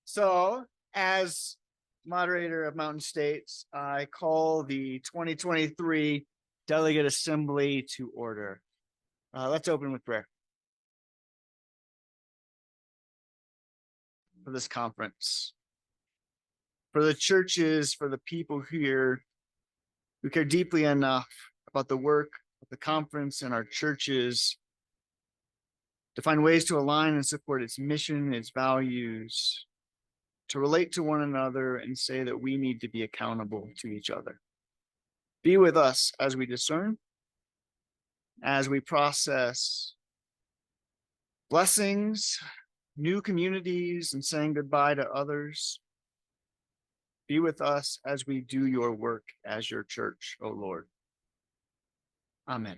So, as moderator of Mountain States, I call the 2023 Delegate Assembly to order. Let's open with prayer for this conference, for the churches, for the people here who care deeply enough about the work of the conference and our churches to find ways to align and support its mission, its values, to relate to one another and say that we need to be accountable to each other. Be with us as we discern, as we process blessings, new communities, and saying goodbye to others. Be with us as we do your work as your church, O Lord. Amen.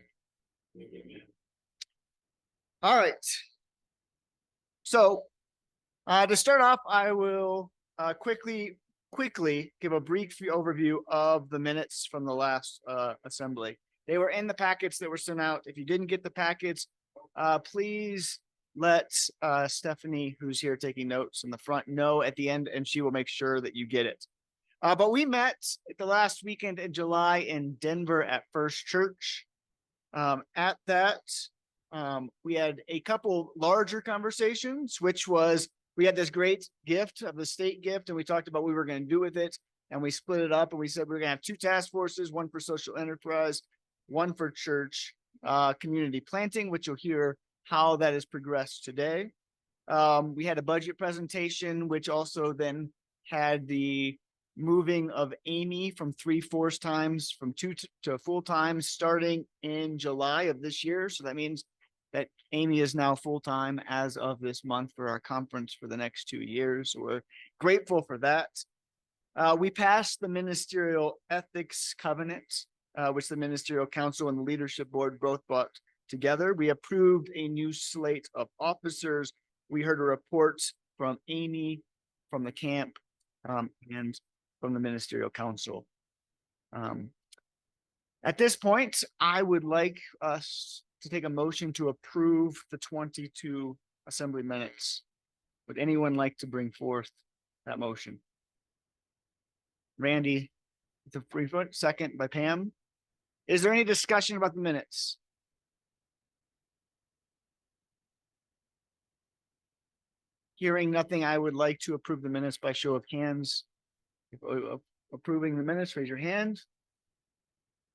All right. So to start off, I will quickly give a brief overview of the minutes from the last assembly. They were in the packets that were sent out. If you didn't get the packets, please let Stephanie, who's here taking notes in the front, know at the end, and she will make sure that you get it. But we met at the last weekend in July in Denver at First Church. At that, we had a couple larger conversations, which was we had this great gift of the state gift, and we talked about what we were going to do with it, and we split it up, and we said we we're going to have two task forces, one for social enterprise, one for church community planting, which you'll hear how that has progressed today. We had a budget presentation, which also then had the moving of Amy from 3/4 times from 2 to full time starting in July of this year. So that means that Amy is now full-time as of this month for our conference for the next 2 years. So we're grateful for that. We passed the Ministerial Ethics Covenant, which the Ministerial Council and the Leadership Board both brought together. We approved a new slate of officers. We heard a report from Amy, from the camp, and from the Ministerial Council. At this point, I would like us to take a motion to approve the 22 assembly minutes. Would anyone like to bring forth that motion? Randy, the free foot, second by Pam. Is there any discussion about the minutes? Hearing nothing, I would like to approve the minutes by show of hands. Approving the minutes, raise your hand.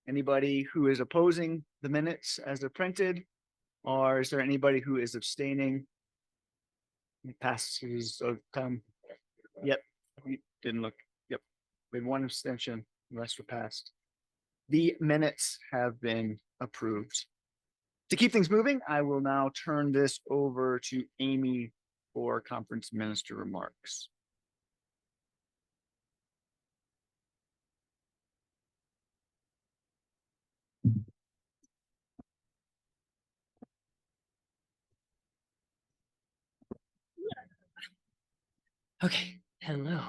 Anybody who is opposing the minutes as they're printed, or is there anybody who is abstaining? It passes of time. Yep, we didn't look. Yep, we had one abstention. The rest were passed. The minutes have been approved. To keep things moving, I will now turn this over to Amy for conference minister remarks. Okay, hello.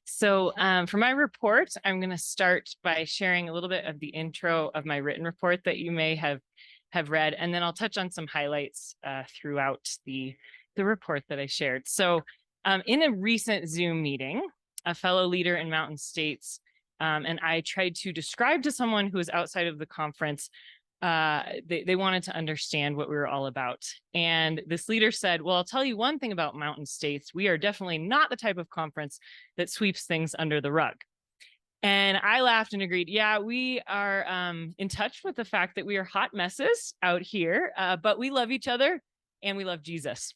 So for my report, I'm going to start by sharing a little bit of the intro of my written report that you may have read, and then I'll touch on some highlights throughout the report that I shared. So in a recent Zoom meeting, a fellow leader in Mountain States and I tried to describe to someone who was outside of the conference, they wanted to understand what we were all about. And this leader said, well, I'll tell you one thing about Mountain States. We are definitely not the type of conference that sweeps things under the rug. And I laughed and agreed, yeah, we are in touch with the fact that we are hot messes out here, but we love each other and we love Jesus.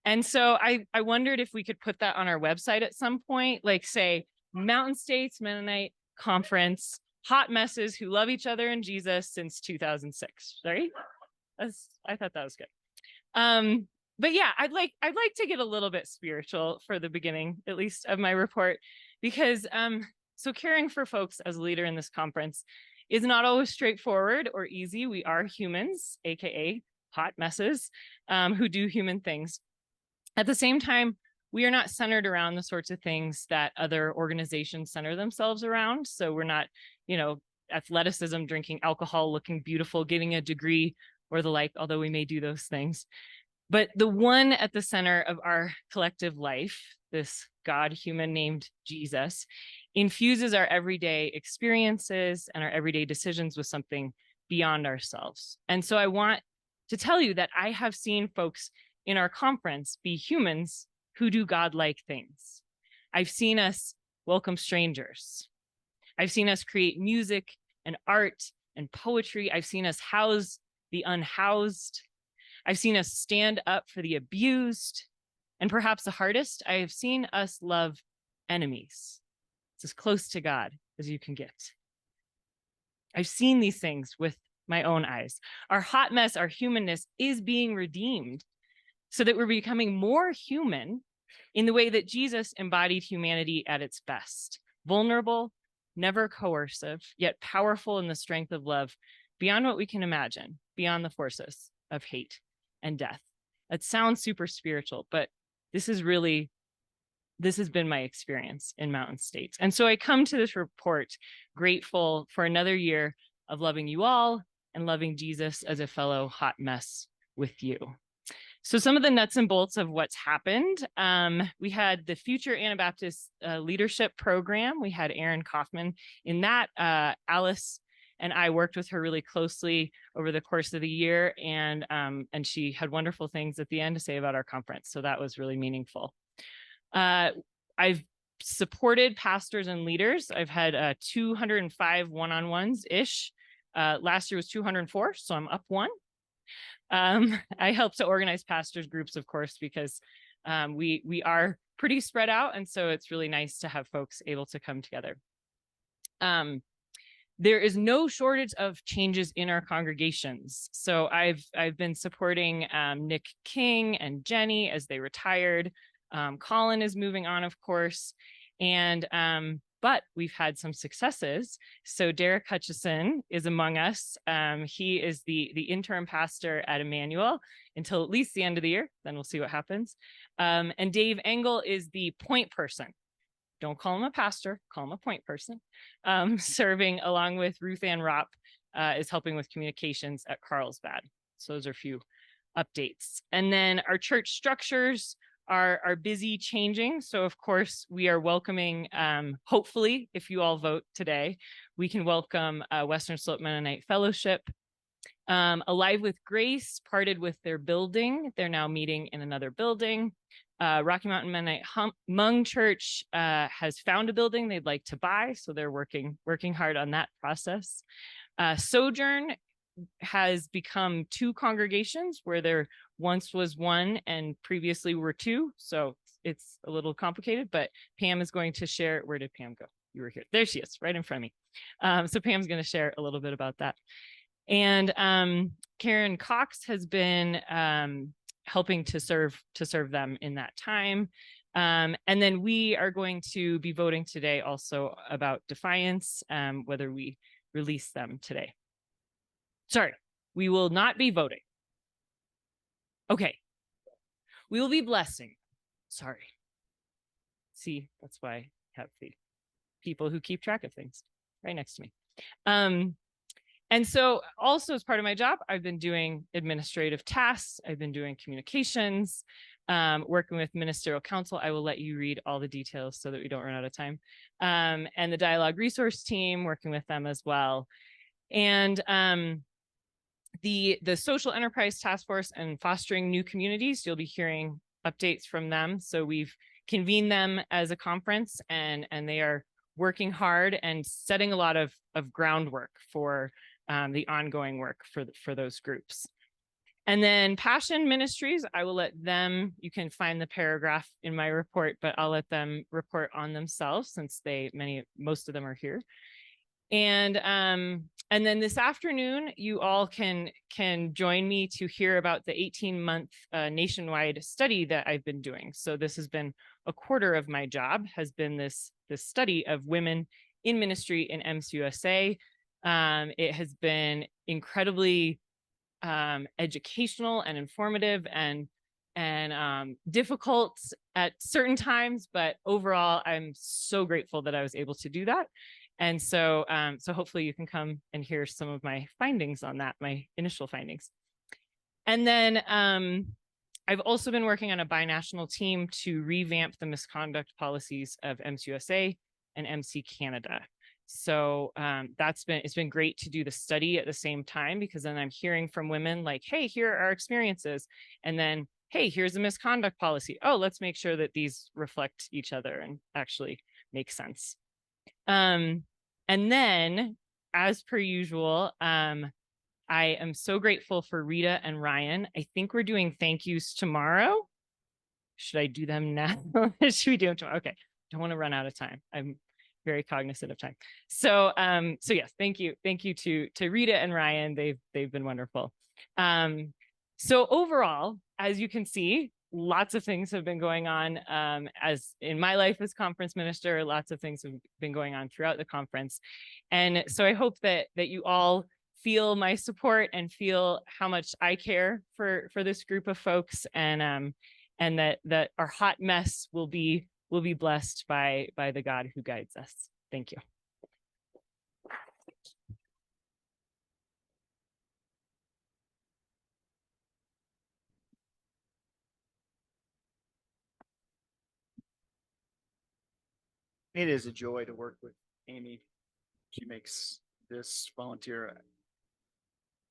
And so I wondered if we could put that on our website at some point, like say Mountain States Mennonite Conference, hot messes who love each other and Jesus since 2006. Sorry, I thought that was good. But yeah, I'd like to get a little bit spiritual for the beginning, at least of my report, because so caring for folks as a leader in this conference is not always straightforward or easy. We are humans, aka hot messes, who do human things. At the same time, we are not centered around the sorts of things that other organizations center themselves around. So we're not, athleticism, drinking alcohol, looking beautiful, getting a degree or the like, although we may do those things. But the one at the center of our collective life, this God human named Jesus, infuses our everyday experiences and our everyday decisions with something beyond ourselves. And so I want to tell you that I have seen folks in our conference be humans who do God-like things. I've seen us welcome strangers. I've seen us create music and art and poetry. I've seen us house the unhoused. I've seen us stand up for the abused. And perhaps the hardest, I have seen us love enemies. It's as close to God as you can get. I've seen these things with my own eyes. Our hot mess, our humanness is being redeemed so that we're becoming more human in the way that Jesus embodied humanity at its best. Vulnerable, never coercive, yet powerful in the strength of love beyond what we can imagine, beyond the forces of hate and death. That sounds super spiritual, but this has been my experience in Mountain States. And so I come to this report grateful for another year of loving you all and loving Jesus as a fellow hot mess with you. So some of the nuts and bolts of what's happened. We had the Future Anabaptist Leadership Program. We had Erin Kaufman in that. Alice and I worked with her really closely over the course of the year, and she had wonderful things at the end to say about our conference. So that was really meaningful. I've supported pastors and leaders. I've had 205 one-on-ones-ish. Last year was 204, so I'm up one. I help to organize pastors groups, of course, because we are pretty spread out, and so it's really nice to have folks able to come together. There is no shortage of changes in our congregations. So I've been supporting Nick King and Jenny as they retired. Colin is moving on, of course, and but we've had some successes. So Derek Hutchison is among us. He is the interim pastor at Emmanuel until at least the end of the year. Then we'll see what happens. And Dave Engel is the point person. Don't call him a pastor, call him a point person. Serving along with Ruth Ann Ropp is helping with communications at Carlsbad. So those are a few updates. And then our church structures are busy changing. So of course we are welcoming, hopefully if you all vote today, we can welcome Western Slope Mennonite Fellowship. Alive with Grace parted with their building. They're now meeting in another building. Rocky Mountain Mennonite Hmong Church has found a building they'd like to buy. So they're working hard on that process. Sojourn has become two congregations where there once was one and previously were two. So it's a little complicated, but Pam is going to share. Where did Pam go? You were here. There she is, right in front of me. So Pam's going to share a little bit about that. And Karen Cox has been helping to serve them in that time. And then we are going to be voting today also about Defiance, whether we release them today. Sorry, we will not be voting. Okay, we will be blessing. Sorry. See, that's why I have the people who keep track of things right next to me. And so also as part of my job, I've been doing administrative tasks. I've been doing communications, working with ministerial council. I will let you read all the details so that we don't run out of time. And the dialogue resource team, working with them as well. And the social enterprise task force and fostering new communities, you'll be hearing updates from them. So we've convened them as a conference, and they are working hard and setting a lot of groundwork for the ongoing work for those groups. And then Passion Ministries, I will let them, you can find the paragraph in my report, but I'll let them report on themselves since most of them are here. And then this afternoon, you all can join me to hear about the 18-month nationwide study that I've been doing. So this has been a quarter of my job, has been this study of women in ministry in MSUSA. It has been incredibly educational and informative and difficult at certain times, but overall, I'm so grateful that I was able to do that. And so, so hopefully you can come and hear some of my findings on that, my initial findings. And then I've also been working on a binational team to revamp the misconduct policies of MCUSA and MC Canada. So it's been great to do the study at the same time, because then I'm hearing from women like, hey, here are our experiences. And then, hey, here's a misconduct policy. Oh, let's make sure that these reflect each other and actually make sense. And then, as per usual, I am so grateful for Rita and Ryan. I think we're doing thank yous tomorrow. Should I do them now? Should we do them tomorrow? Okay. Don't want to run out of time. I'm very cognizant of time. So yes, thank you. Thank you to Rita and Ryan. They've been wonderful. So overall, as you can see, lots of things have been going on as in my life as conference minister. Lots of things have been going on throughout the conference. And so I hope that you all feel my support and feel how much I care for this group of folks, and that our hot mess will be blessed by the God who guides us. Thank you. It is a joy to work with Amy. She makes this volunteer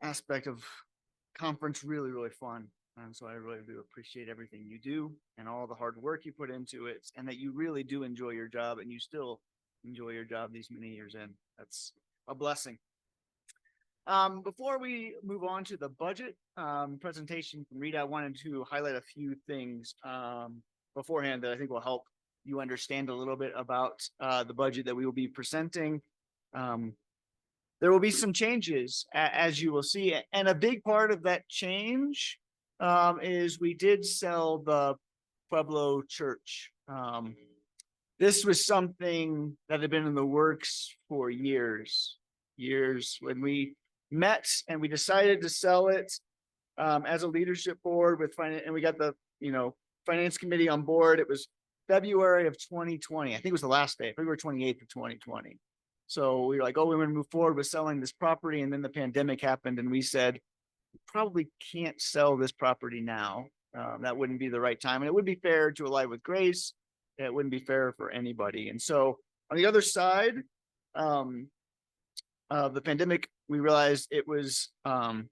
aspect of conference really, really fun. And so I really do appreciate everything you do and all the hard work you put into it, and that you really do enjoy your job, and you still enjoy your job these many years in. That's a blessing. Before we move on to the budget presentation from Rita, I wanted to highlight a few things beforehand that I think will help you understand a little bit about the budget that we will be presenting. There will be some changes, as you will see, and a big part of that change is we did sell the Pueblo Church. This was something that had been in the works for years when we met and we decided to sell it as a leadership board with finance, and we got the finance committee on board. It was February of 2020. I think it was the last day, February 28th of 2020. So we were like, oh, we're going to move forward with selling this property. And then the pandemic happened, and we said, probably can't sell this property now. That wouldn't be the right time. And it would be fair to Alive with Grace. It wouldn't be fair for anybody. And so on the other side of the pandemic, we realized it was time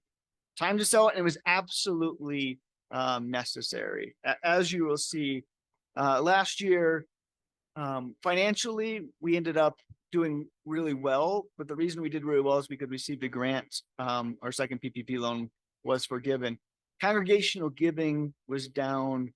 to sell it. And it was absolutely necessary. As you will see, last year, financially, we ended up doing really well, but the reason we did really well is because we received a grant. Our second PPP loan was forgiven. Congregational giving was down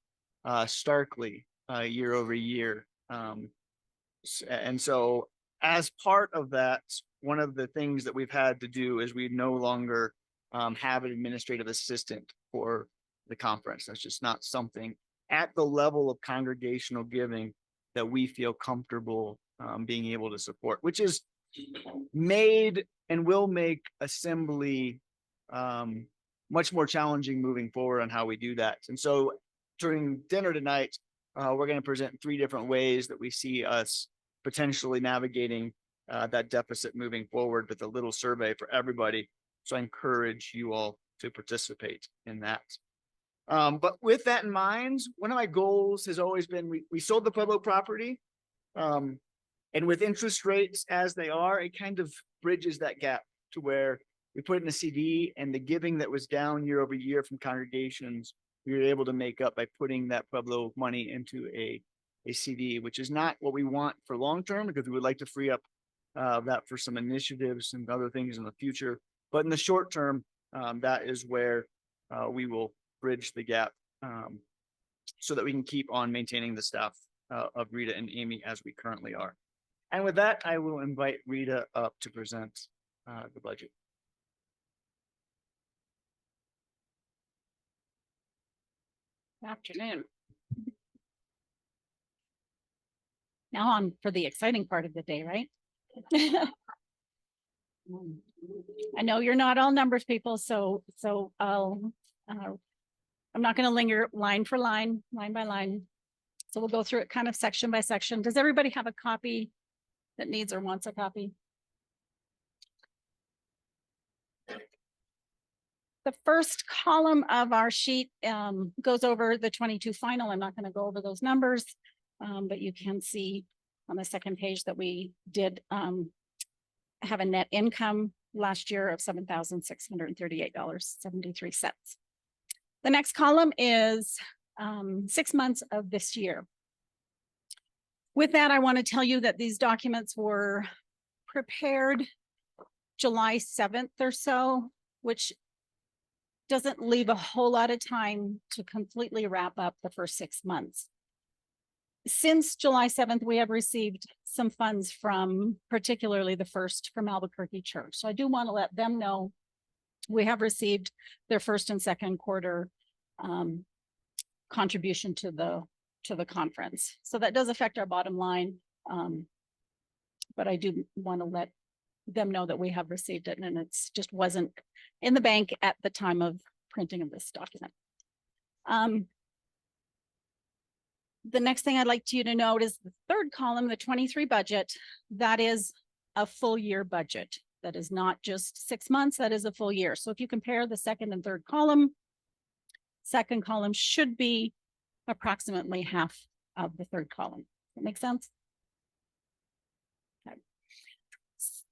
starkly year over year. And so as part of that, one of the things that we've had to do is we no longer have an administrative assistant for the conference. That's just not something at the level of congregational giving that we feel comfortable being able to support, which is made and will make assembly much more challenging moving forward on how we do that. And so during dinner tonight, we're going to present 3 different ways that we see us potentially navigating that deficit moving forward with a little survey for everybody. So I encourage you all to participate in that. But with that in mind, one of my goals has always been, we sold the Pueblo property. And with interest rates as they are, it kind of bridges that gap to where we put in a CD, and the giving that was down year over year from congregations, we were able to make up by putting that Pueblo money into a CD, which is not what we want for long term, because we would like to free up that for some initiatives and other things in the future. But in the short term, that is where we will bridge the gap so that we can keep on maintaining the staff of Rita and Amy as we currently are. And with that, I will invite Rita up to present the budget. Afternoon. Now on for the exciting part of the day, right? I know you're not all numbers people, so I'm not going to linger line for line by line. So we'll go through it kind of section by section. Does everybody have a copy that needs or wants a copy? The first column of our sheet goes over the 22 final. I'm not going to go over those numbers, but you can see on the second page that we did have a net income last year of $7,638.73. The next column is 6 months of this year. With that, I want to tell you that these documents were prepared July 7th or so, which doesn't leave a whole lot of time to completely wrap up the first 6 months. Since July 7th, we have received some funds from, particularly the first from Albuquerque Church. So I do want to let them know we have received their first and second quarter contribution to the conference. So that does affect our bottom line. But I do want to let them know that we have received it, and it's just wasn't in the bank at the time of printing of this document. The next thing I'd like you to note is the third column, the 23 budget. That is a full year budget. That is not just 6 months, that is a full year. So if you compare the second and third column, second column should be approximately half of the third column. That makes sense? Okay.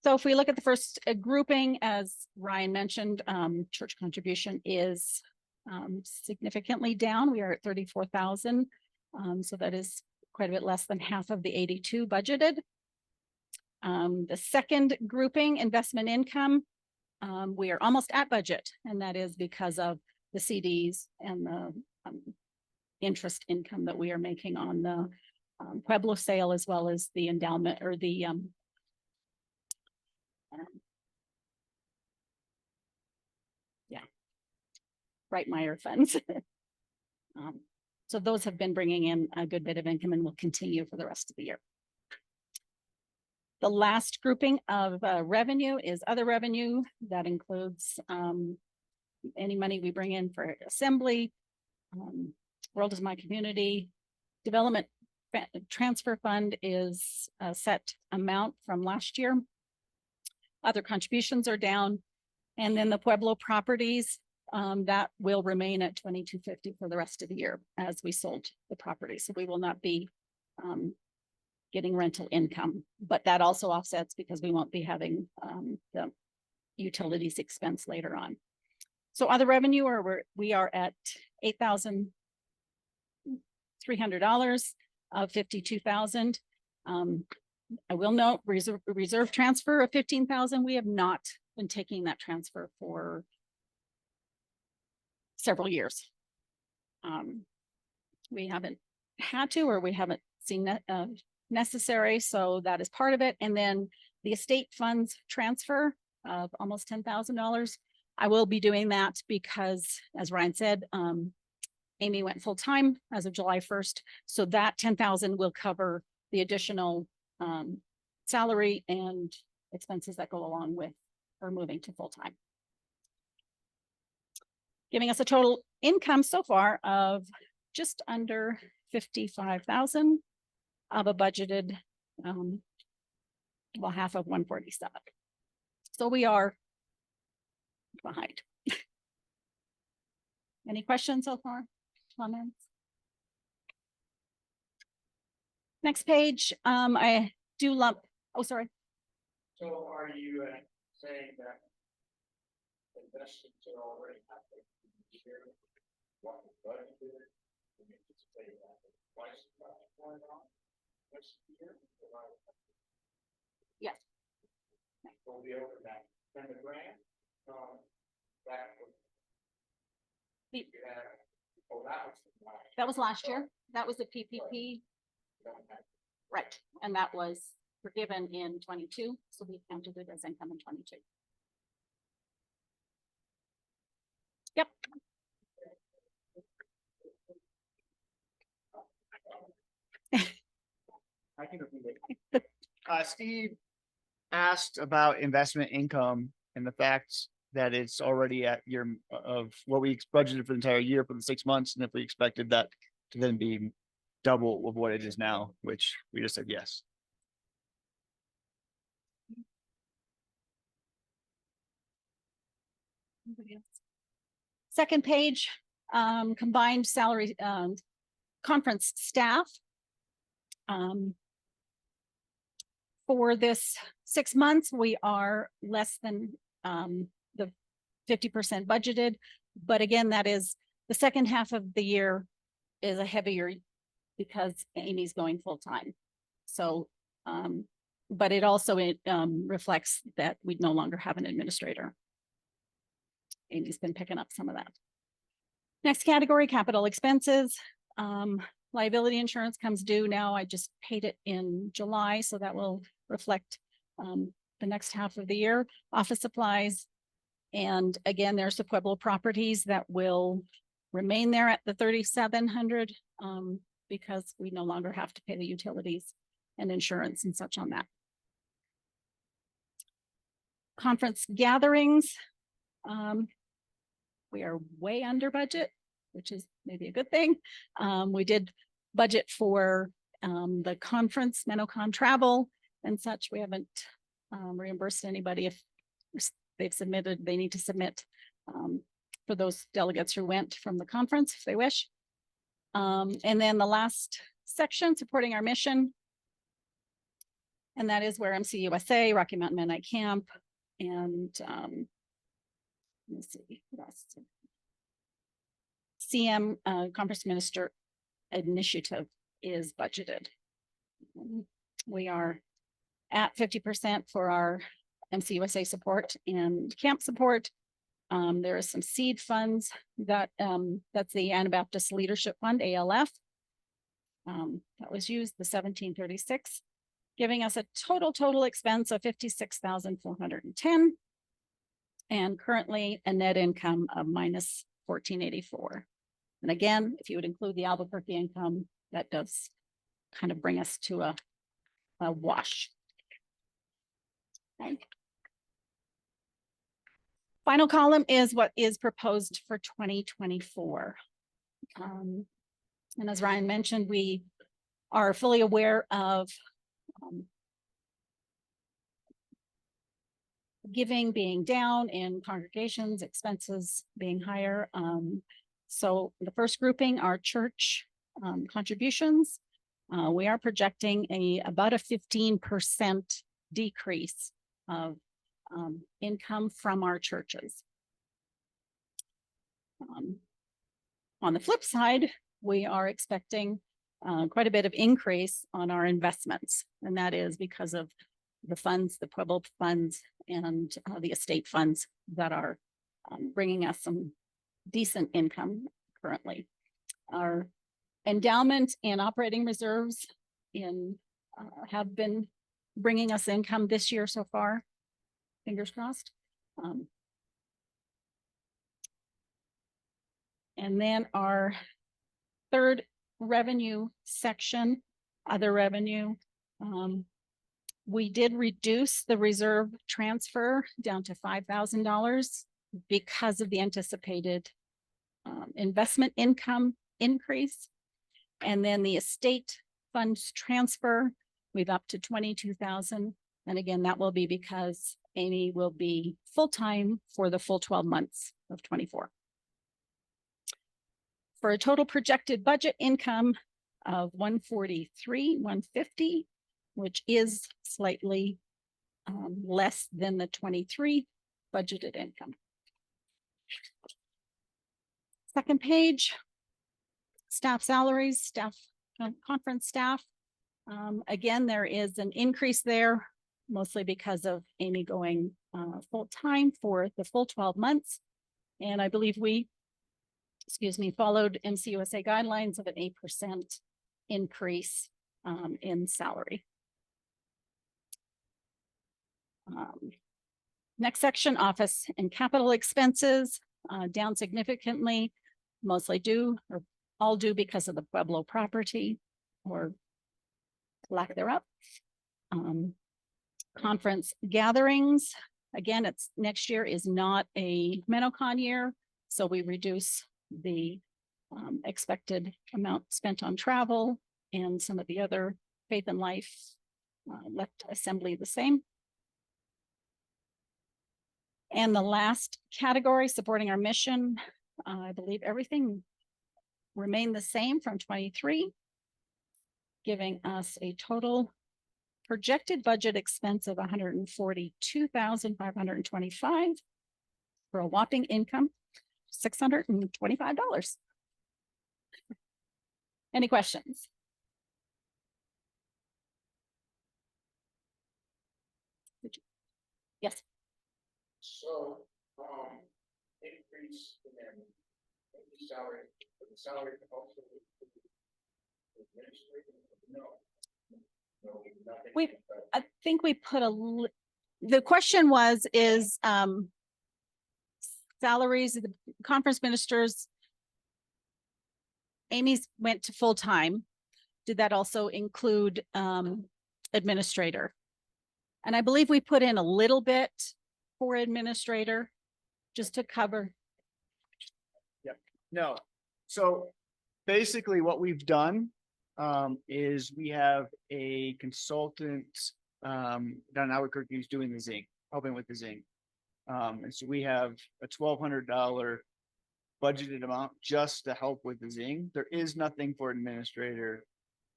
So if we look at the first grouping, as Ryan mentioned, church contribution is significantly down. We are at 34,000. So that is quite a bit less than half of the 82 budgeted. The second grouping, investment income, we are almost at budget, and that is because of the CDs and the interest income that we are making on the Pueblo sale, as well as the endowment or the Brightmeyer funds. So those have been bringing in a good bit of income and will continue for the rest of the year. The last grouping of revenue is other revenue. That includes any money we bring in for assembly, World is My Community, development transfer fund is a set amount from last year. Other contributions are down. And then the Pueblo properties, that will remain at $2,250 for the rest of the year as we sold the property. So we will not be getting rental income, but that also offsets because we won't be having the utilities expense later on. So other revenue, we are at $8,300 of $52,000. I will note reserve transfer of $15,000. We have not been taking that transfer for several years. We haven't had to, or we haven't seen that necessary. So that is part of it. And then the estate funds transfer of almost $10,000. I will be doing that because, as Ryan said, Amy went full time as of July 1st. So that $10,000 will cover the additional salary and expenses that go along with her moving to full time, giving us a total income so far of just under 55,000 of a budgeted, well, half of 147. So we are behind. Any questions so far? Comments? Next page, I do lump, oh, sorry. So are you saying that investments are already happening here? What the budget is? We anticipate that twice going on next year? Yes. We'll be over that. And the grant, that was. Oh, that was last year. That was the PPP. Right. And that was forgiven in 22. So we counted it as income in 22. Yep. I can repeat it. Steve asked about investment income and the fact that it's already at year of what we budgeted for the entire year for the 6 months. And if we expected that to then be double of what it is now, which we just said yes. Anybody else? Second page, combined salary, conference staff. For this 6 months, we are less than the 50% budgeted. But again, that is the second half of the year is a heavier because Amy's going full time. So, but it also reflects that we no longer have an administrator. Amy's been picking up some of that. Next category, capital expenses. Liability insurance comes due now. I just paid it in July, so that will reflect the next half of the year. Office supplies. And again, there's the Pueblo properties that will remain there at the 3,700 because we no longer have to pay the utilities and insurance and such on that. Conference gatherings. We are way under budget, which is maybe a good thing. We did budget for the conference, MennoCon travel and such. We haven't reimbursed anybody if they've submitted, they need to submit for those delegates who went from the conference if they wish. And then the last section, supporting our mission. And that is where MC USA, Rocky Mountain Mennonite Camp, and let's see, what else? CM Conference Minister Initiative is budgeted. We are at 50% for our MC USA support and camp support. There is some seed funds that that's the Anabaptist Leadership Fund, ALF. That was used, the 1736, giving us a total expense of 56,410, and currently a net income of minus 1484. And again, if you would include the Albuquerque income, that does kind of bring us to a wash. Okay. Final column is what is proposed for 2024. And as Ryan mentioned, we are fully aware of giving being down in congregations, expenses being higher. So the first grouping are church contributions. We are projecting about a 15% decrease of income from our churches. On the flip side, we are expecting quite a bit of increase on our investments, and that is because of the funds, the Pueblo funds, and the estate funds that are bringing us some decent income currently. Our endowment and operating reserves have been bringing us income this year so far. Fingers crossed. And then our third revenue section, other revenue. We did reduce the reserve transfer down to $5,000 because of the anticipated investment income increase. And then the estate funds transfer, we've up to 22,000. And again, that will be because Amy will be full-time for the full 12 months of 24. For a total projected budget income of 143,150, which is slightly less than the 23 budgeted income. Second page, staff salaries, staff conference staff. Again, there is an increase there, mostly because of Amy going full-time for the full 12 months. And I believe we, followed MCUSA guidelines of an 8% increase in salary. Next section, office and capital expenses, down significantly, mostly due or all due because of the Pueblo property or lack thereof. Conference gatherings, again, it's next year is not a MennoCon year, so we reduce the expected amount spent on travel, and some of the other faith and life left assembly the same. And the last category, supporting our mission, I believe everything remained the same from 23, giving us a total projected budget expense of $142,525 for a whopping income $625. Any questions? Yes. So, increase in salary, the salary also. No. I think we put the question is, salaries of the conference ministers. Amy's went to full-time. Did that also include, administrator? And I believe we put in a little bit for administrator just to cover. No. So basically what we've done is we have a consultant down in Albuquerque who's doing the zinc, helping with the zinc. And so we have a $1,200 budgeted amount just to help with the zing. There is nothing for administrator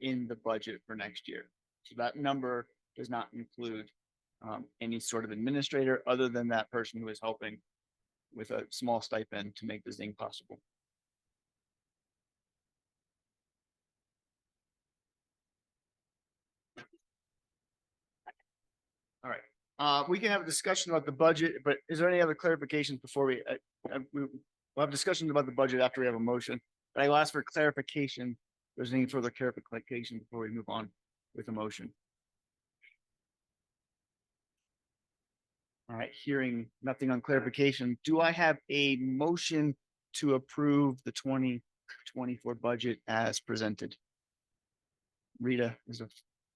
in the budget for next year. So that number does not include any sort of administrator other than that person who is helping with a small stipend to make the zing possible. All right, we can have a discussion about the budget, but is there any other clarifications before we'll have discussions about the budget after we have a motion, but I will ask for clarification. If there's any further clarification before we move on with the motion. All right, hearing nothing on clarification, do I have a motion to approve the 2024 budget as presented? Rita, is a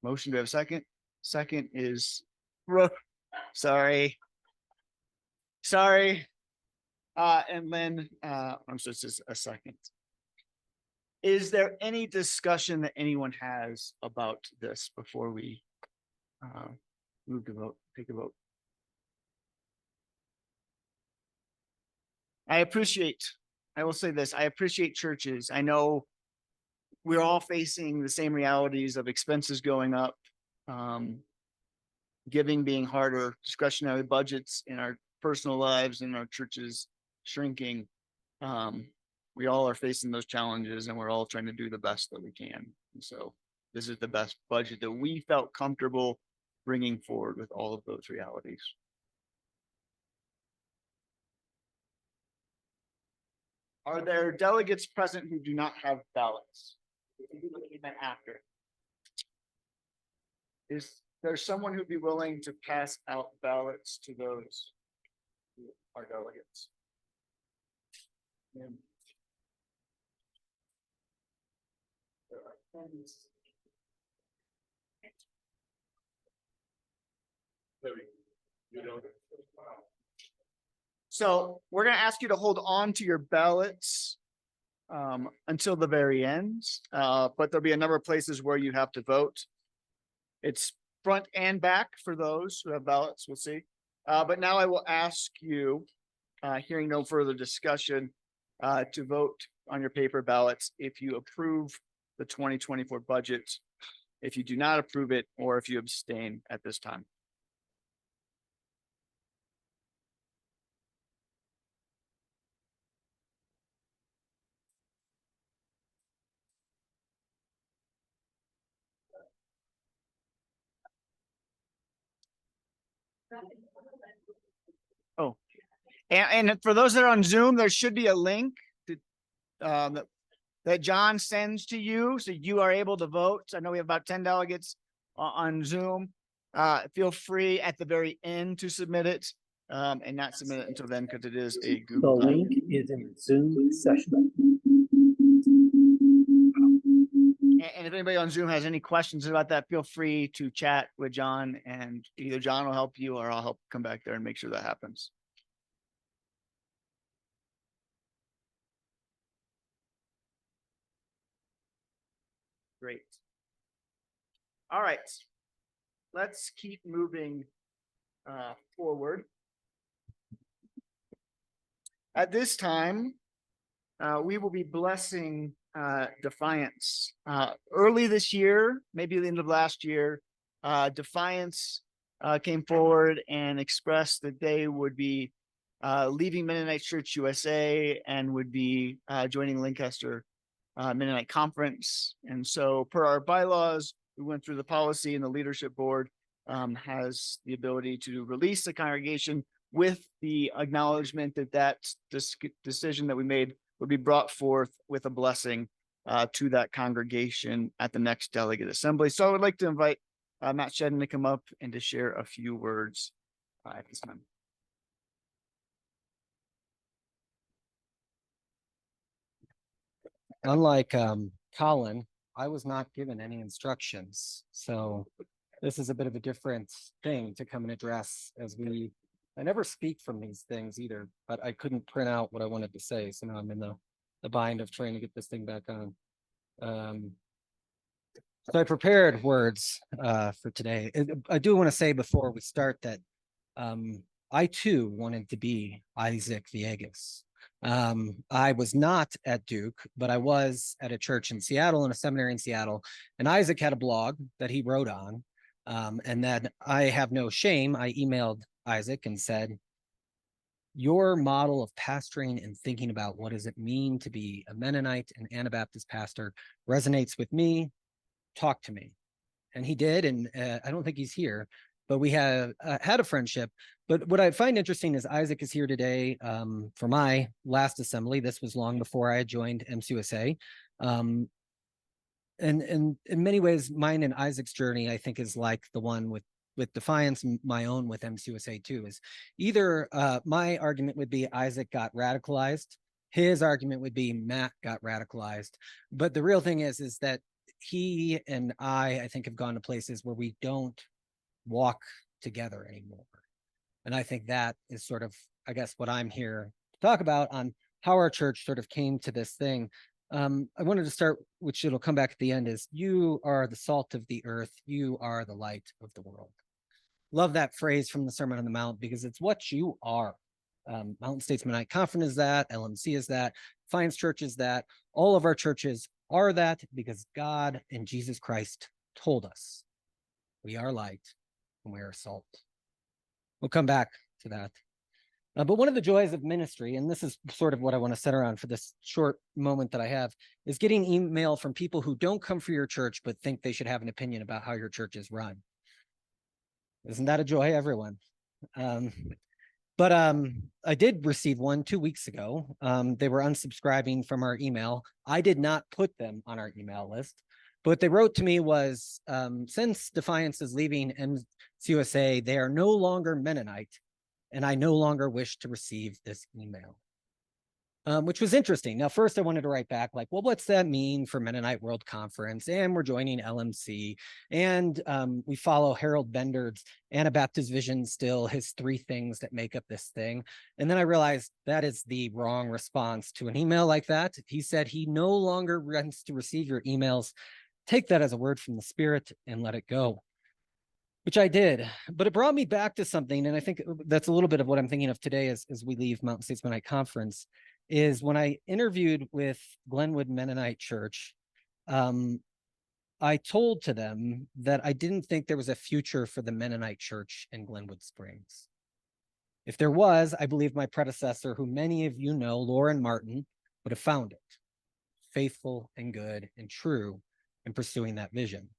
motion. Do I have a second? Second is sorry. And Lynn, I'm so it's just a second. Is there any discussion that anyone has about this before we move to vote, take a vote? I will say this, I appreciate churches. I know we're all facing the same realities of expenses going up, giving being harder, discretionary budgets in our personal lives and our churches shrinking. We all are facing those challenges and we're all trying to do the best that we can. And so this is the best budget that we felt comfortable bringing forward with all of those realities. Are there delegates present who do not have ballots? After. Is there someone who'd be willing to pass out ballots to those who are delegates? So we're going to ask you to hold on to your ballots until the very end, but there'll be a number of places where you have to vote. It's front and back for those who have ballots, we'll see. But now I will ask you, hearing no further discussion, to vote on your paper ballots if you approve the 2024 budget, if you do not approve it, or if you abstain at this time. Oh, and for those that are on Zoom, there should be a link to, that John sends to you, so you are able to vote. I know we have about 10 delegates on Zoom. Feel free at the very end to submit it, and not submit it until then because it is a Google The Doc. link is in the Zoom session. And if anybody on Zoom has any questions about that, feel free to chat with John, and either John will help you or I'll help come back there and make sure that happens. Great. All right. Let's keep moving forward. At this time, we will be blessing Defiance. Early this year, maybe the end of last year, Defiance came forward and expressed that they would be leaving Mennonite Church USA and would be joining Lancaster Mennonite Conference. And so per our bylaws, we went through the policy, and the leadership board has the ability to release the congregation with the acknowledgement that this decision that we made would be brought forth with a blessing to that congregation at the next delegate assembly. So I would like to invite Matt Shedden to come up and to share a few words at this time. Unlike Colin, I was not given any instructions. So this is a bit of a different thing to come and address I never speak from these things either, but I couldn't print out what I wanted to say. So now I'm in the bind of trying to get this thing back on. So I prepared words for today. I do want to say before we start that I too wanted to be Isaac Villegas. I was not at Duke, but I was at a church in Seattle, in a seminary in Seattle, and Isaac had a blog that he wrote on. And then I have no shame. I emailed Isaac and said, your model of pastoring and thinking about what does it mean to be a Mennonite and Anabaptist pastor resonates with me. Talk to me. And he did. And I don't think he's here, but we have had a friendship. But what I find interesting is Isaac is here today for my last assembly. This was long before I had joined MCUSA. And in many ways, mine and Isaac's journey, I think, is like the one with Defiance, and my own with MCUSA too, is either my argument would be Isaac got radicalized. His argument would be Matt got radicalized. But the real thing is that he and I think, have gone to places where we don't walk together anymore. And I think that is sort of, I guess, what I'm here to talk about on how our church sort of came to this thing. I wanted to start, which it'll come back at the end, is you are the salt of the earth. You are the light of the world. Love that phrase from the Sermon on the Mount, because it's what you are. Mountain States Mennonite Conference is that, LMC is that, Defiance Church is that. All of our churches are that because God and Jesus Christ told us we are light and we are salt. We'll come back to that. But one of the joys of ministry, and this is sort of what I want to center on for this short moment that I have, is getting email from people who don't come for your church, but think they should have an opinion about how your church is run. Isn't that a joy, everyone? But I did receive one 2 weeks ago. They were unsubscribing from our email. I did not put them on our email list. But what they wrote to me was, since Defiance is leaving MCUSA, they are no longer Mennonite, and I no longer wish to receive this email. Which was interesting. Now, first I wanted to write back like, well, what's that mean for Mennonite World Conference? And we're joining LMC. And we follow Harold Bender's Anabaptist vision still, his 3 things that make up this thing. And then I realized that is the wrong response to an email like that. He said he no longer wants to receive your emails. Take that as a word from the Spirit and let it go. Which I did, but it brought me back to something. And I think that's a little bit of what I'm thinking of today as we leave Mountain States Mennonite Conference, is when I interviewed with Glenwood Mennonite Church, I told to them that I didn't think there was a future for the Mennonite Church in Glenwood Springs. If there was, I believe my predecessor, who many of you know, Lauren Martin, would have found it, faithful and good and true in pursuing that vision.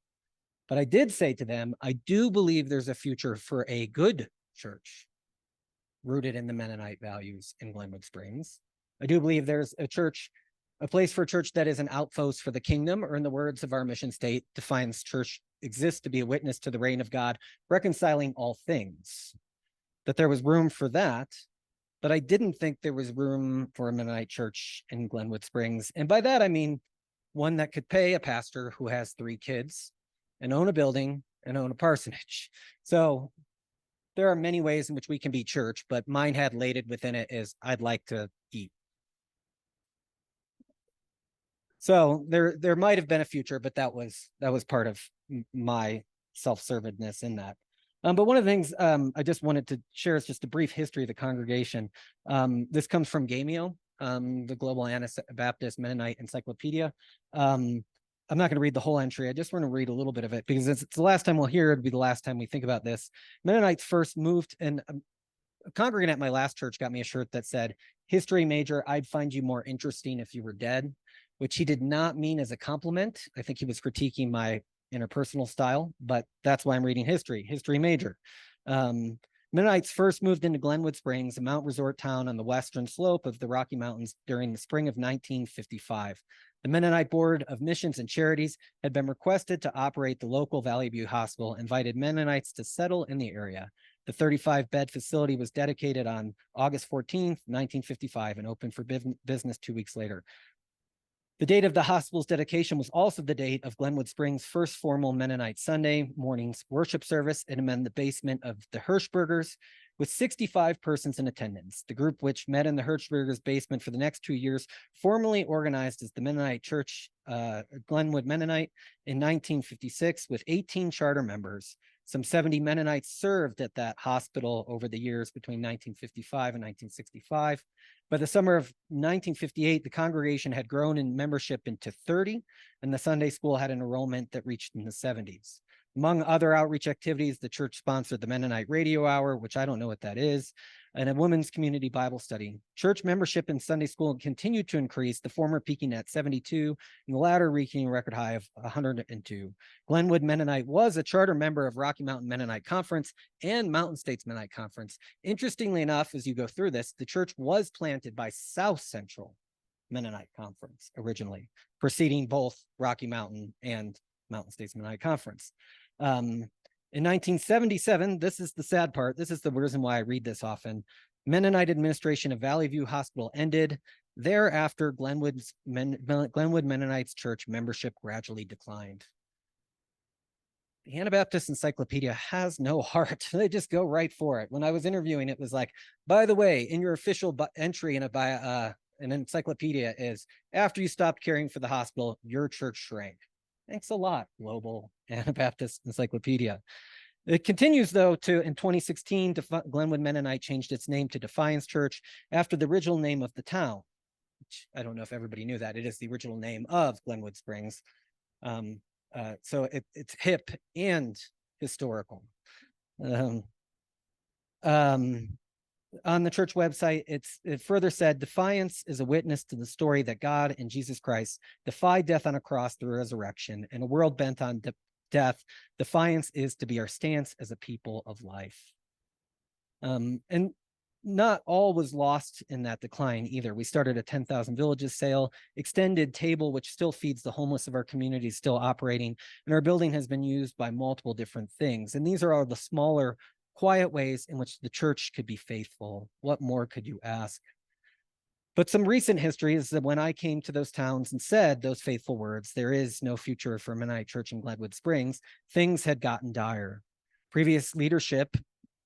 But I did say to them, I do believe there's a future for a good church rooted in the Mennonite values in Glenwood Springs. I do believe there's a place for a church that is an outpost for the kingdom, or in the words of our mission state, Defiance Church exists to be a witness to the reign of God, reconciling all things. That there was room for that, but I didn't think there was room for a Mennonite church in Glenwood Springs. And by that, I mean one that could pay a pastor who has 3 kids and own a building and own a parsonage. So there are many ways in which we can be church, but mine had laid within it is I'd like to eat. So there might have been a future, but that was part of my self-servedness in that. But one of the things I just wanted to share is just a brief history of the congregation. This comes from Gamio. the Global Anabaptist Mennonite Encyclopedia. I'm not going to read the whole entry. I just want to read a little bit of it because it's the last time we'll hear it. It'll be the last time we think about this. Mennonites first moved, and a congregant at my last church got me a shirt that said, "History major, I'd find you more interesting if you were dead," which he did not mean as a compliment. I think he was critiquing my interpersonal style, but that's why I'm reading history major. Mennonites first moved into Glenwood Springs, a mountain resort town on the western slope of the Rocky Mountains during the spring of 1955. The Mennonite Board of Missions and Charities had been requested to operate the local Valley View Hospital, invited Mennonites to settle in the area. The 35-bed facility was dedicated on August 14th, 1955, and opened for business 2 weeks later. The date of the hospital's dedication was also the date of Glenwood Springs' first formal Mennonite Sunday morning's worship service in the basement of the Hirschbergers, with 65 persons in attendance. The group, which met in the Hirschbergers' basement for the next 2 years, formally organized as the Mennonite Church, Glenwood Mennonite, in 1956 with 18 charter members. Some 70 Mennonites served at that hospital over the years between 1955 and 1965. By the summer of 1958, the congregation had grown in membership into 30, and the Sunday school had an enrollment that reached in the 70s. Among other outreach activities, the church sponsored the Mennonite Radio Hour, which I don't know what that is, and a women's community Bible study. Church membership in Sunday school continued to increase, the former peaking at 72, and the latter reaching a record high of 102. Glenwood Mennonite was a charter member of Rocky Mountain Mennonite Conference and Mountain States Mennonite Conference. Interestingly enough, as you go through this, the church was planted by South Central Mennonite Conference originally, preceding both Rocky Mountain and Mountain States Mennonite Conference. In 1977, this is the sad part. This is the reason why I read this often. Mennonite administration of Valley View Hospital ended. Thereafter, Glenwood Mennonites Church membership gradually declined. The Anabaptist Encyclopedia has no heart. They just go right for it. When I was interviewing, it was like, by the way, in your official entry in an encyclopedia is, after you stopped caring for the hospital, your church shrank. Thanks a lot, Global Anabaptist Encyclopedia. It continues, though, in 2016, Glenwood Mennonite changed its name to Defiance Church after the original name of the town, which I don't know if everybody knew that. It is the original name of Glenwood Springs. So it's hip and historical. On the church website, it further said, "Defiance is a witness to the story that God and Jesus Christ defied death on a cross through resurrection. In a world bent on death, defiance is to be our stance as a people of life." And not all was lost in that decline either. We started a 10,000 Villages sale, extended table, which still feeds the homeless of our community, is still operating, and our building has been used by multiple different things. And these are all the smaller, quiet ways in which the church could be faithful. What more could you ask? But some recent history is that when I came to those towns and said those faithful words, "There is no future for Mennonite Church in Glenwood Springs," things had gotten dire. Previous leadership,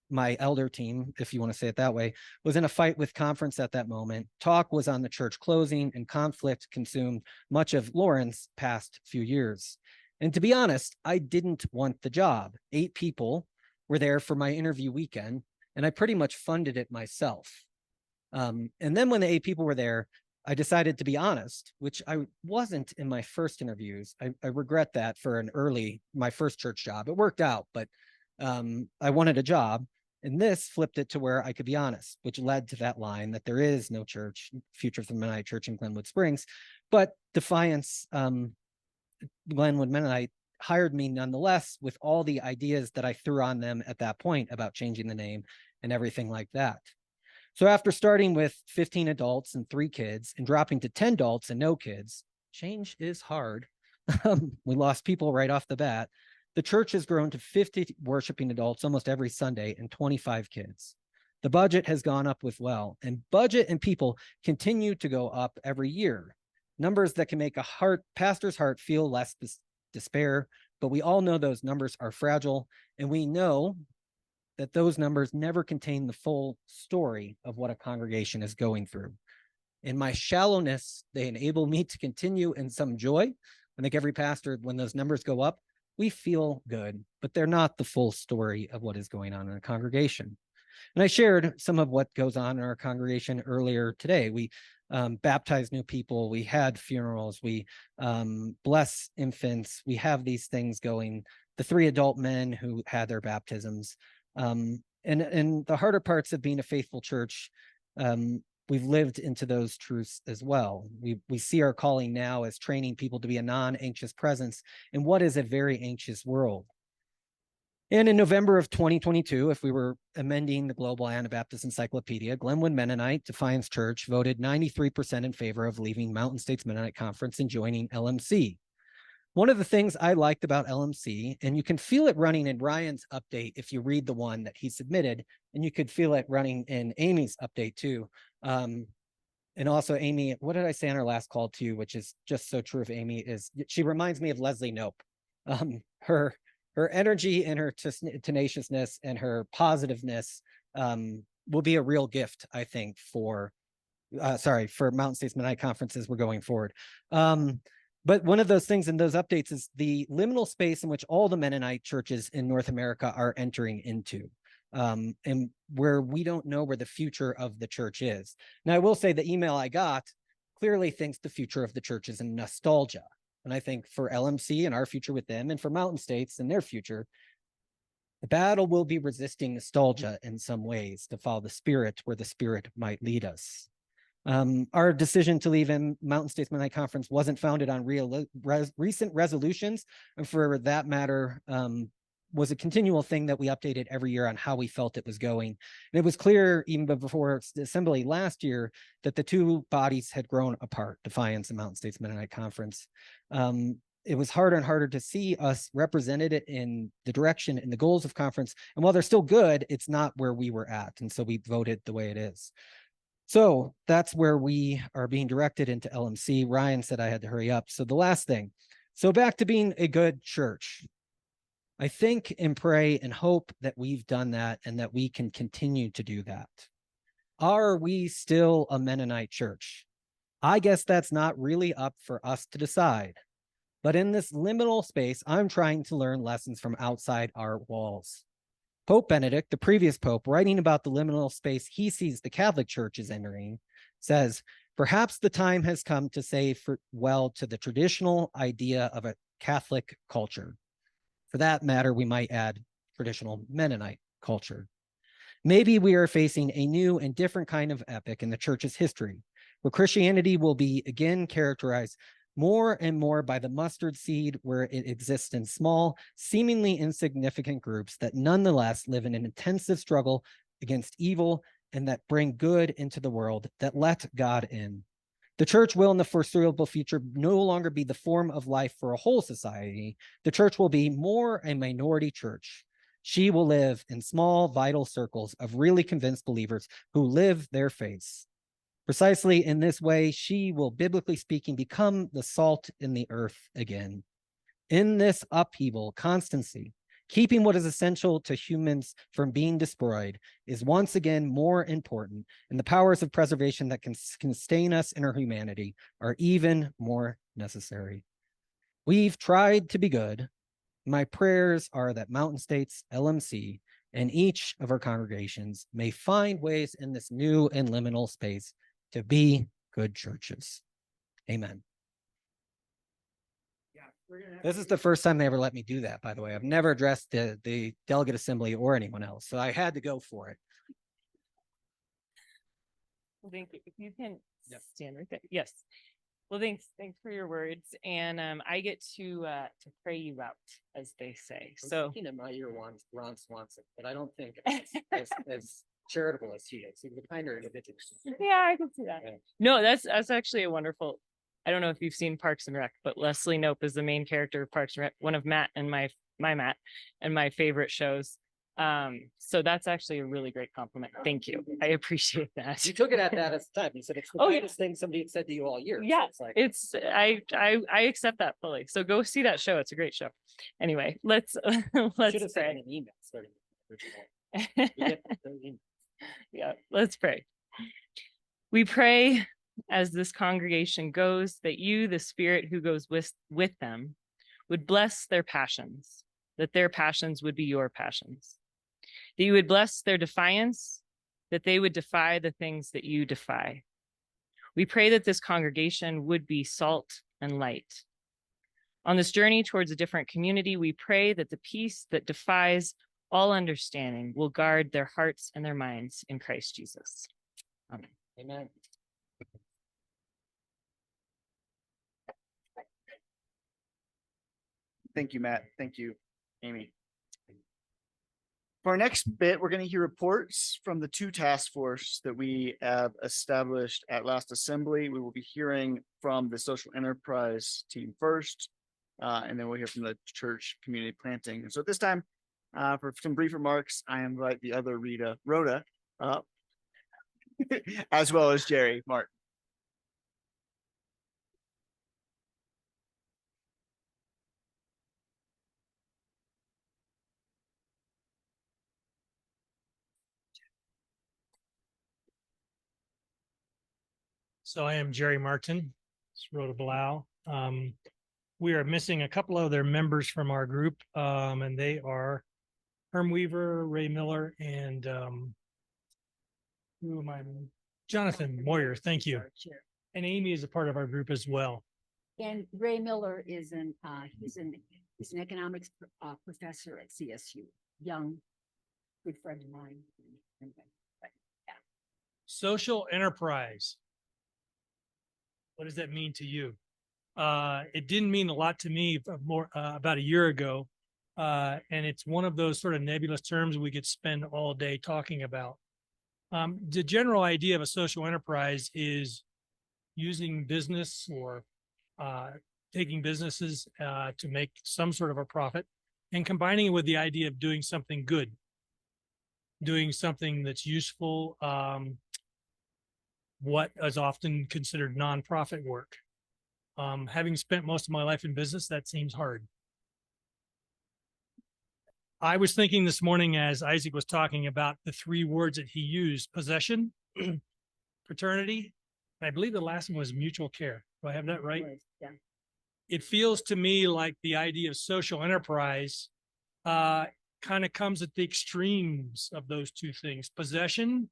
my elder team, if you want to say it that way, was in a fight with conference at that moment. Talk was on the church closing, and conflict consumed much of Lauren's past few years. And to be honest, I didn't want the job. 8 people were there for my interview weekend, and I pretty much funded it myself. And then when the 8 people were there, I decided to be honest, which I wasn't in my first interviews. I regret that for my first church job. It worked out, but I wanted a job. And this flipped it to where I could be honest, which led to that line that there is no future for the Mennonite Church in Glenwood Springs. But Defiance, Glenwood Mennonite, hired me nonetheless with all the ideas that I threw on them at that point about changing the name and everything like that. So after starting with 15 adults and 3 kids and dropping to 10 adults and no kids, change is hard. We lost people right off the bat. The church has grown to 50 worshiping adults almost every Sunday and 25 kids. The budget has gone up with and budget and people continue to go up every year. Numbers that can make a pastor's heart feel less despair, but we all know those numbers are fragile, and we know that those numbers never contain the full story of what a congregation is going through. In my shallowness, they enable me to continue in some joy. I think every pastor, when those numbers go up, we feel good, but they're not the full story of what is going on in a congregation. And I shared some of what goes on in our congregation earlier today. baptize new people. We had funerals. We bless infants. We have these things going. The 3 adult men who had their baptisms. And the harder parts of being a faithful church, we've lived into those truths as well. We see our calling now as training people to be a non-anxious presence in what is a very anxious world. And in November of 2022, if we were amending the Global Anabaptist Encyclopedia, Glenwood Mennonite Defiance Church voted 93% in favor of leaving Mountain States Mennonite Conference and joining LMC. One of the things I liked about LMC, and you can feel it running in Ryan's update if you read the one that he submitted, and you could feel it running in Amy's update too. And also Amy, what did I say on our last call to you, which is just so true of Amy, is she reminds me of Leslie Knope. Her energy and her tenaciousness and her positiveness will be a real gift, I think, for Mountain States Mennonite conferences we're going forward. But one of those things in those updates is the liminal space in which all the Mennonite churches in North America are entering into, and where we don't know where the future of the church is. Now, I will say the email I got clearly thinks the future of the church is in nostalgia. And I think for LMC and our future with them, and for Mountain States and their future, the battle will be resisting nostalgia in some ways to follow the Spirit where the Spirit might lead us. Our decision to leave in Mountain States Mennonite Conference wasn't founded on recent resolutions, and for that matter, was a continual thing that we updated every year on how we felt it was going. And it was clear even before the assembly last year that the 2 bodies had grown apart, Defiance and Mountain States Mennonite Conference. It was harder and harder to see us represented in the direction and the goals of conference. And while they're still good, it's not where we were at. And so we voted the way it is. So that's where we are being directed into LMC. Ryan said I had to hurry up. So the last thing, so back to being a good church. I think and pray and hope that we've done that and that we can continue to do that. Are we still a Mennonite church? I guess that's not really up for us to decide. But in this liminal space, I'm trying to learn lessons from outside our walls. Pope Benedict, the previous pope, writing about the liminal space he sees the Catholic Church is entering, says, perhaps the time has come to say farewell to the traditional idea of a Catholic culture. For that matter, we might add traditional Mennonite culture. Maybe we are facing a new and different kind of epoch in the church's history, where Christianity will be again characterized more and more by the mustard seed, where it exists in small, seemingly insignificant groups that nonetheless live in an intensive struggle against evil and that bring good into the world, that let God in. The church will in the foreseeable future no longer be the form of life for a whole society. The church will be more a minority church. She will live in small, vital circles of really convinced believers who live their faith. Precisely in this way, she will, biblically speaking, become the salt in the earth again. In this upheaval, constancy, keeping what is essential to humans from being destroyed, is once again more important, and the powers of preservation that can sustain us in our humanity are even more necessary. We've tried to be good. My prayers are that Mountain States, LMC, and each of our congregations may find ways in this new and liminal space to be good churches. Amen. This is the first time they ever let me do that, by the way. I've never addressed the delegate assembly or anyone else, so I had to go for it. Well, thank you. If you can Yep. stand right there. Yes. Well, thanks for your words. And I get to pray you out, as they say. So Thinking in my ear Ron Swanson, but I don't think as charitable as he is. He's the kinder individual. yeah, I can see that. Yeah. No, that's actually a wonderful. I don't know if you've seen Parks and Rec, but Leslie Knope is the main character of Parks and Rec, one of Matt and my Matt and my favorite shows. So that's actually a really great compliment. Thank you. I appreciate that. You took it at that as the time. You said it's the kindest thing somebody had said to you all year. Yeah, So it's I accept that fully. So go see that show. It's a great show. Anyway, let's should have sent pray. an email starting with the original. Yeah, let's pray. We pray as this congregation goes that you, the Spirit who goes with them, would bless their passions, that their passions would be your passions, that you would bless their defiance, that they would defy the things that you defy. We pray that this congregation would be salt and light. On this journey towards a different community, we pray that the peace that defies all understanding will guard their hearts and their minds in Christ Jesus. Amen. Amen. Thank you, Matt. Thank you, Amy. For our next bit, we're going to hear reports from the two task force that we have established at last assembly. We will be hearing from the social enterprise team first, and then we'll hear from the church community planting. And so at this time, for some brief remarks, I invite the other Rhoda up, as well as Jerry Martin. So I am Jerry Martin, it's Rhoda Blau. We are missing a couple of other members from our group, and they are Herm Weaver, Ray Miller, and who am I? Jonathan Moyer, thank you. And Amy is a part of our group as well. And Ray Miller is he's an economics professor at CSU, young, good friend of mine. Social enterprise. What does that mean to you? It didn't mean a lot to me about a year ago. And it's one of those sort of nebulous terms we could spend all day talking about. The general idea of a social enterprise is using business or taking businesses to make some sort of a profit and combining it with the idea of doing something good, doing something that's useful, what is often considered nonprofit work. Having spent most of my life in business, that seems hard. I was thinking this morning as Isaac was talking about the three words that he used: possession, fraternity, and I believe the last one was mutual care. Do I have that right? Yeah. It feels to me like the idea of social enterprise kind of comes at the extremes of those two things. Possession,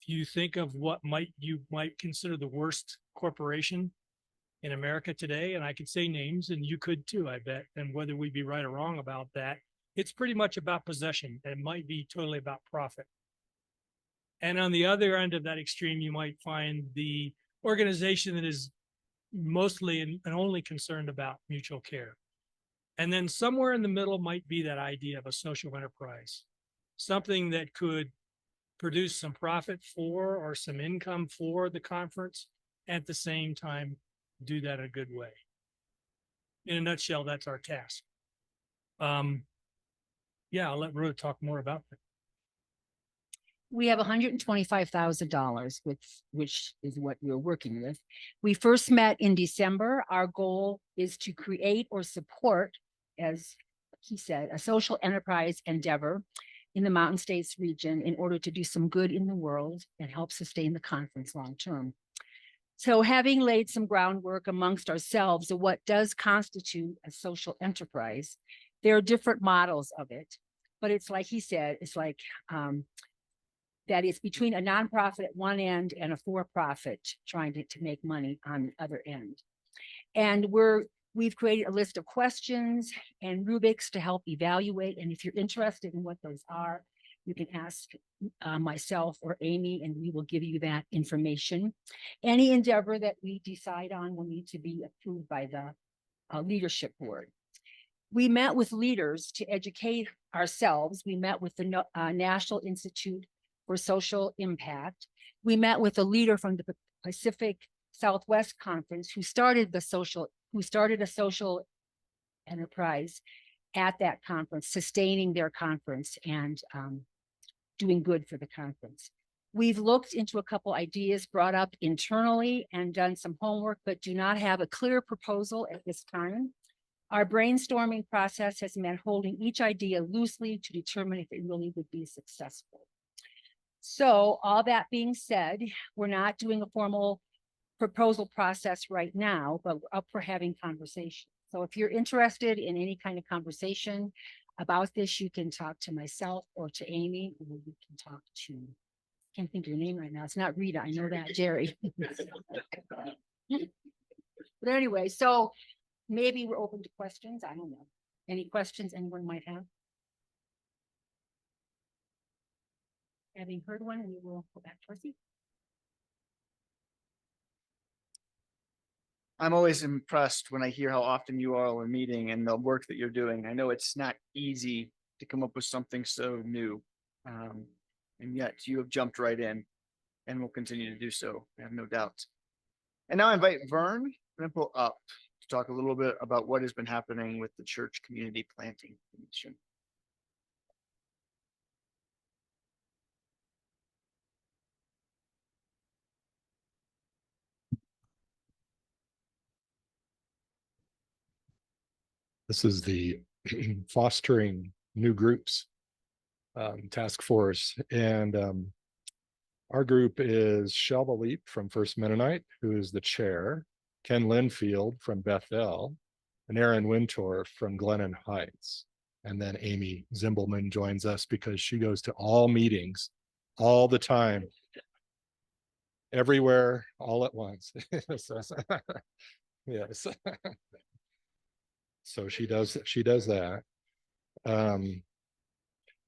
if you think of what you might consider the worst corporation in America today, and I could say names, and you could too, I bet, and whether we'd be right or wrong about that, it's pretty much about possession. It might be totally about profit. And on the other end of that extreme, you might find the organization that is mostly and only concerned about mutual care. And then somewhere in the middle might be that idea of a social enterprise, something that could produce some profit for or some income for the conference, at the same time do that in a good way. In a nutshell, that's our task. Yeah, I'll let Rhoda talk more about that. We have $125,000, which is what we're working with. We first met in December. Our goal is to create or support, as he said, a social enterprise endeavor in the Mountain States region in order to do some good in the world and help sustain the conference long term. So having laid some groundwork amongst ourselves of what does constitute a social enterprise, there are different models of it, but it's like he said, it's like that it's between a nonprofit at one end and a for-profit trying to make money on the other end. And we've created a list of questions and rubrics to help evaluate. And if you're interested in what those are, you can ask myself or Amy, and we will give you that information. Any endeavor that we decide on will need to be approved by the leadership board. We met with leaders to educate ourselves. We met with the National Institute for Social Impact. We met with a leader from the Pacific Southwest Conference who started a social enterprise at that conference, sustaining their conference and doing good for the conference. We've looked into a couple ideas brought up internally and done some homework, but do not have a clear proposal at this time. Our brainstorming process has meant holding each idea loosely to determine if it really would be successful. So all that being said, we're not doing a formal proposal process right now, but we're up for having conversation. So if you're interested in any kind of conversation about this, you can talk to myself or to Amy, or you can talk to Can't think of your name right now. It's not Rita. I know that, Jerry. But anyway, so maybe we're open to questions. I don't know. Any questions anyone might have? Having heard one, we will go back to our seat. I'm always impressed when I hear how often you all are meeting and the work that you're doing. I know it's not easy to come up with something so new. And yet you have jumped right in and will continue to do so. I have no doubt. And now I invite Vern Rimple up to talk a little bit about what has been happening with the Church Community Planting Commission. This is the fostering new groups task force. And our group is Shelva Leap from First Mennonite, who is the chair, Ken Linfield from Bethel, and Aaron Wintorf from Glennon Heights. And then Amy Zimbelman joins us because she goes to all meetings all the time, everywhere, all at once. Yes. So she does that.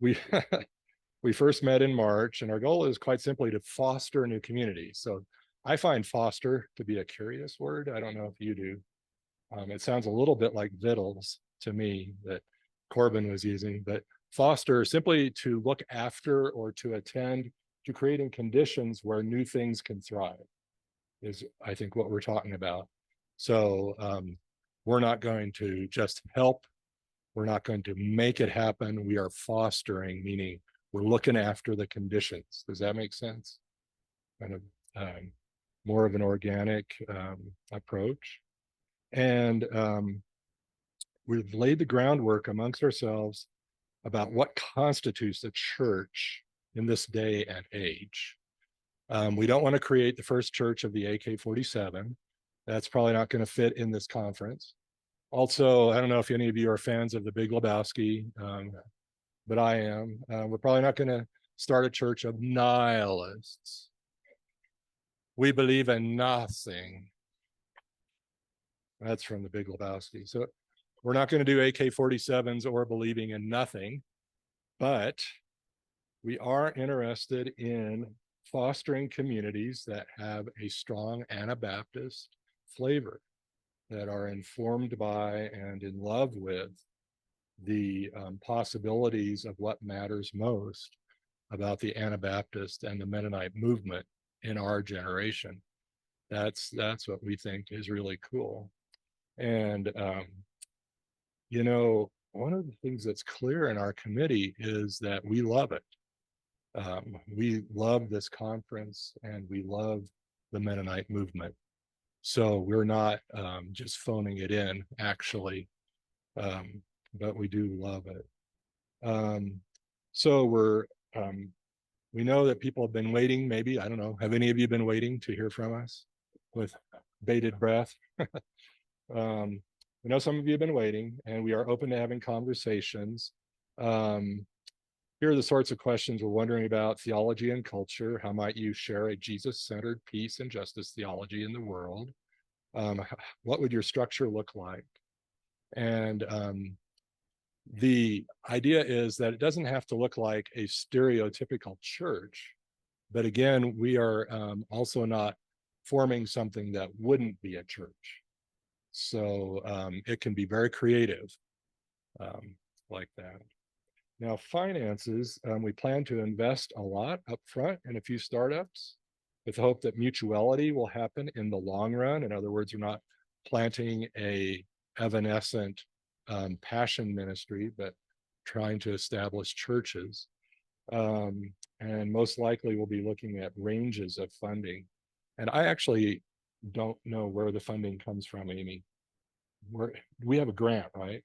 We we first met in March, and our goal is quite simply to foster a new community. So I find foster to be a curious word. I don't know if you do. It sounds a little bit like vittles to me that Corbin was using, but foster simply to look after or to attend to creating conditions where new things can thrive is, I think, what we're talking about. So we're not going to just help. We're not going to make it happen. We are fostering, meaning we're looking after the conditions. Does that make sense? Kind of more of an organic approach. And we've laid the groundwork amongst ourselves about what constitutes a church in this day and age. We don't want to create the first church of the AK-47. That's probably not going to fit in this conference. Also, I don't know if any of you are fans of the Big Lebowski, but I am. We're probably not going to start a church of nihilists. We believe in nothing. That's from the Big Lebowski. So we're not going to do AK-47s or believing in nothing, but we are interested in fostering communities that have a strong Anabaptist flavor, that are informed by and in love with the possibilities of what matters most about the Anabaptist and the Mennonite movement in our generation. That's what we think is really cool. And you know, one of the things that's clear in our committee is that we love it. We love this conference and we love the Mennonite movement. So we're not just phoning it in, actually, but we do love it. So we know that people have been waiting, maybe, I don't know, have any of you been waiting to hear from us with bated breath? We know some of you have been waiting, and we are open to having conversations. Here are the sorts of questions we're wondering about: theology and culture. How might you share a Jesus-centered peace and justice theology in the world? What would your structure look like? And the idea is that it doesn't have to look like a stereotypical church, but again, we are also not forming something that wouldn't be a church. So it can be very creative like that. Now, finances, we plan to invest a lot up front in a few startups with the hope that mutuality will happen in the long run. In other words, we're not planting a evanescent passion ministry, but trying to establish churches. And most likely we'll be looking at ranges of funding. And I actually don't know where the funding comes from, Amy. We have a grant, right?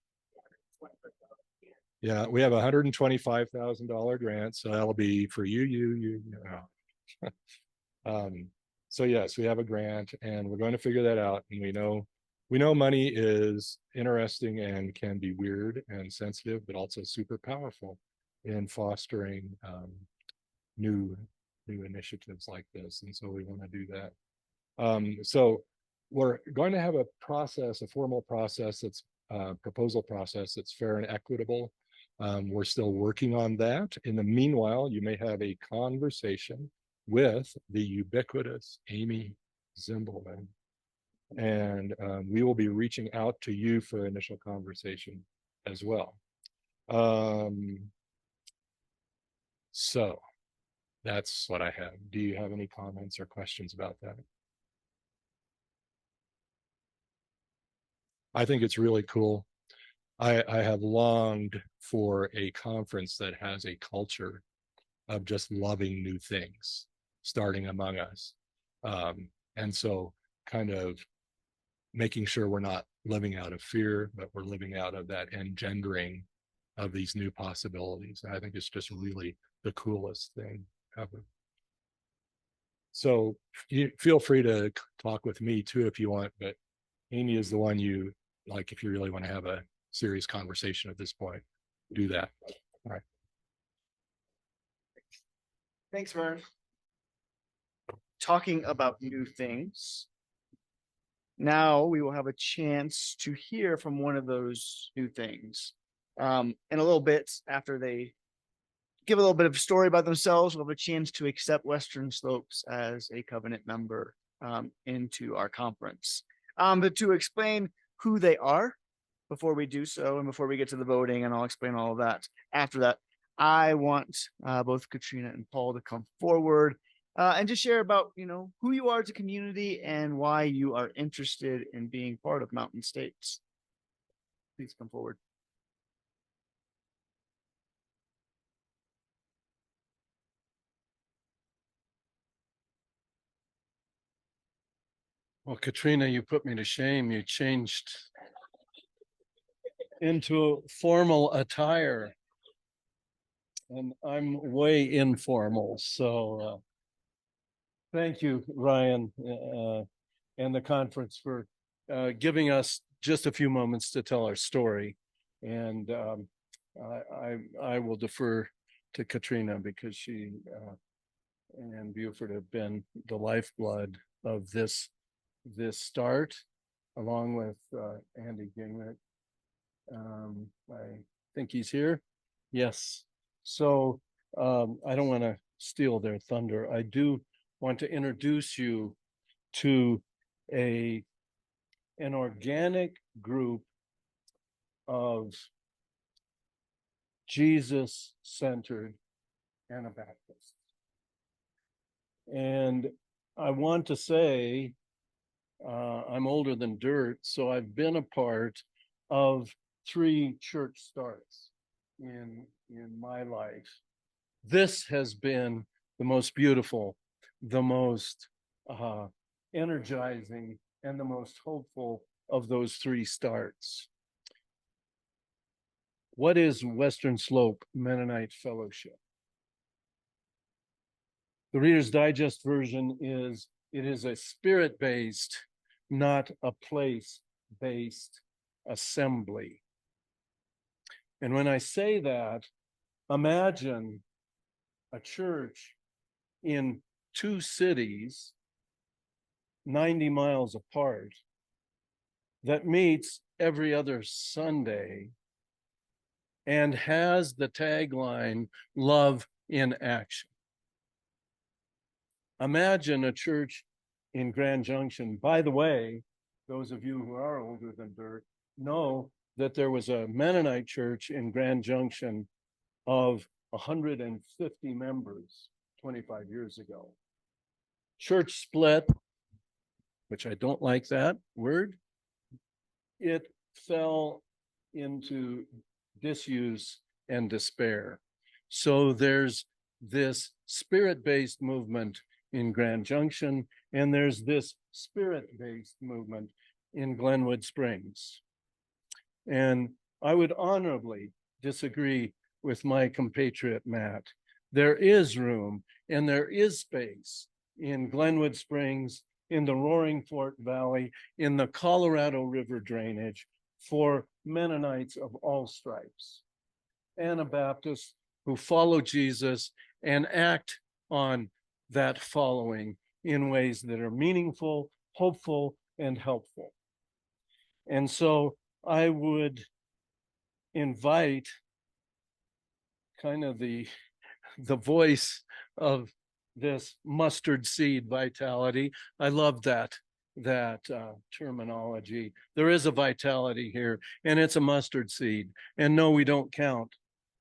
Yeah, we have a $125,000 grant, so that'll be for you know. So yes, we have a grant, and we're going to figure that out. And we know money is interesting and can be weird and sensitive, but also super powerful in fostering new new initiatives like this. And so we want to do that. So we're going to have a process, a formal process that's proposal process that's fair and equitable. We're still working on that. In the meanwhile, you may have a conversation with the ubiquitous Amy Zimbelman. And we will be reaching out to you for initial conversation as well. So that's what I have. Do you have any comments or questions about that? I think it's really cool. I have longed for a conference that has a culture of just loving new things starting among us. And so kind of making sure we're not living out of fear, but we're living out of that engendering of these new possibilities. I think it's just really the coolest thing ever. So you feel free to talk with me too if you want, but Amy is the one you like if you really want to have a serious conversation at this point. Do that. All right. Thanks, Vern. Talking about new things. Now we will have a chance to hear from one of those new things. In a little bit, after they give a little bit of a story about themselves, we'll have a chance to accept Western Slopes as a covenant member into our conference. But to explain who they are before we do so, and before we get to the voting, and I'll explain all of that after that, I want both Katrina and Paul to come forward and just share about, who you are as a community and why you are interested in being part of Mountain States. Please come forward. Well, Katrina, you put me to shame. You changed into formal attire. And I'm way informal. So thank you, Ryan, and the conference for giving us just a few moments to tell our story. And I will defer to Katrina because she and Buford have been the lifeblood of this start, along with Andy Gingrich. I think he's here. Yes. So I don't want to steal their thunder. I do want to introduce you to an organic group of Jesus-centered Anabaptists. And I want to say, I'm older than dirt, so I've been a part of 3 church starts in my life. This has been the most beautiful, the most energizing, and the most hopeful of those 3 starts. What is Western Slope Mennonite Fellowship? The Reader's Digest version is, it is a spirit-based, not a place-based assembly. And when I say that, imagine a church in 2 cities, 90 miles apart, that meets every other Sunday and has the tagline, love in action. Imagine a church in Grand Junction. By the way, those of you who are older than dirt know that there was a Mennonite church in Grand Junction of 150 members 25 years ago. Church split, which I don't like that word. It fell into disuse and despair. So there's this spirit-based movement in Grand Junction, and there's this spirit-based movement in Glenwood Springs. And I would honorably disagree with my compatriot Matt. There is room and there is space in Glenwood Springs, in the Roaring Fork Valley, in the Colorado River drainage for Mennonites of all stripes, Anabaptists who follow Jesus and act on that following in ways that are meaningful, hopeful, and helpful. And so I would invite kind of the voice of this mustard seed vitality. I love that terminology. There is a vitality here, and it's a mustard seed. And no, we don't count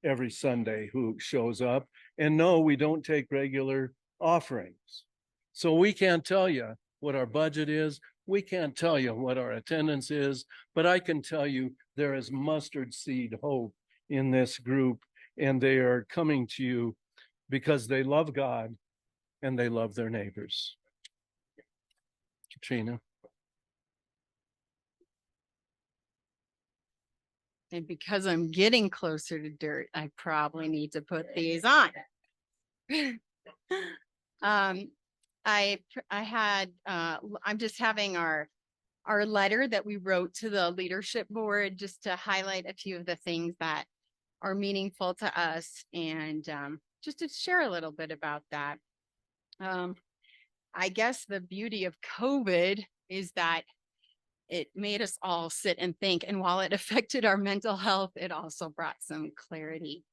every Sunday who shows up. And no, we don't take regular offerings. So we can't tell you what our budget is. We can't tell you what our attendance is, but I can tell you there is mustard seed hope in this group, and they are coming to you because they love God and they love their neighbors. Katrina. And because I'm getting closer to dirt, I probably need to put these on. I'm just having our letter that we wrote to the leadership board just to highlight a few of the things that are meaningful to us, and just to share a little bit about that. I guess the beauty of COVID is that it made us all sit and think, and while it affected our mental health, it also brought some clarity.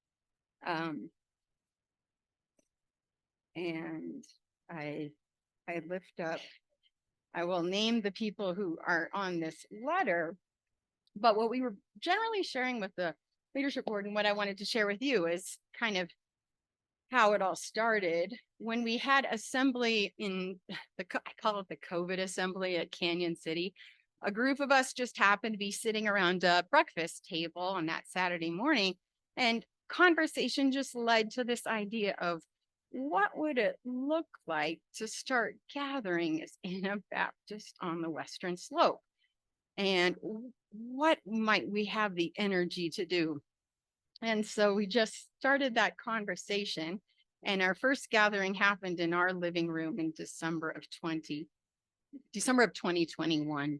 And I lift up, I will name the people who are on this letter, but what we were generally sharing with the leadership board and what I wanted to share with you is kind of how it all started. When we had assembly in I call it the COVID assembly at Canyon City, a group of us just happened to be sitting around a breakfast table on that Saturday morning, and conversation just led to this idea of what would it look like to start gatherings in a Baptist on the Western Slope? And what might we have the energy to do? And so we just started that conversation, and our first gathering happened in our living room in December of 2021.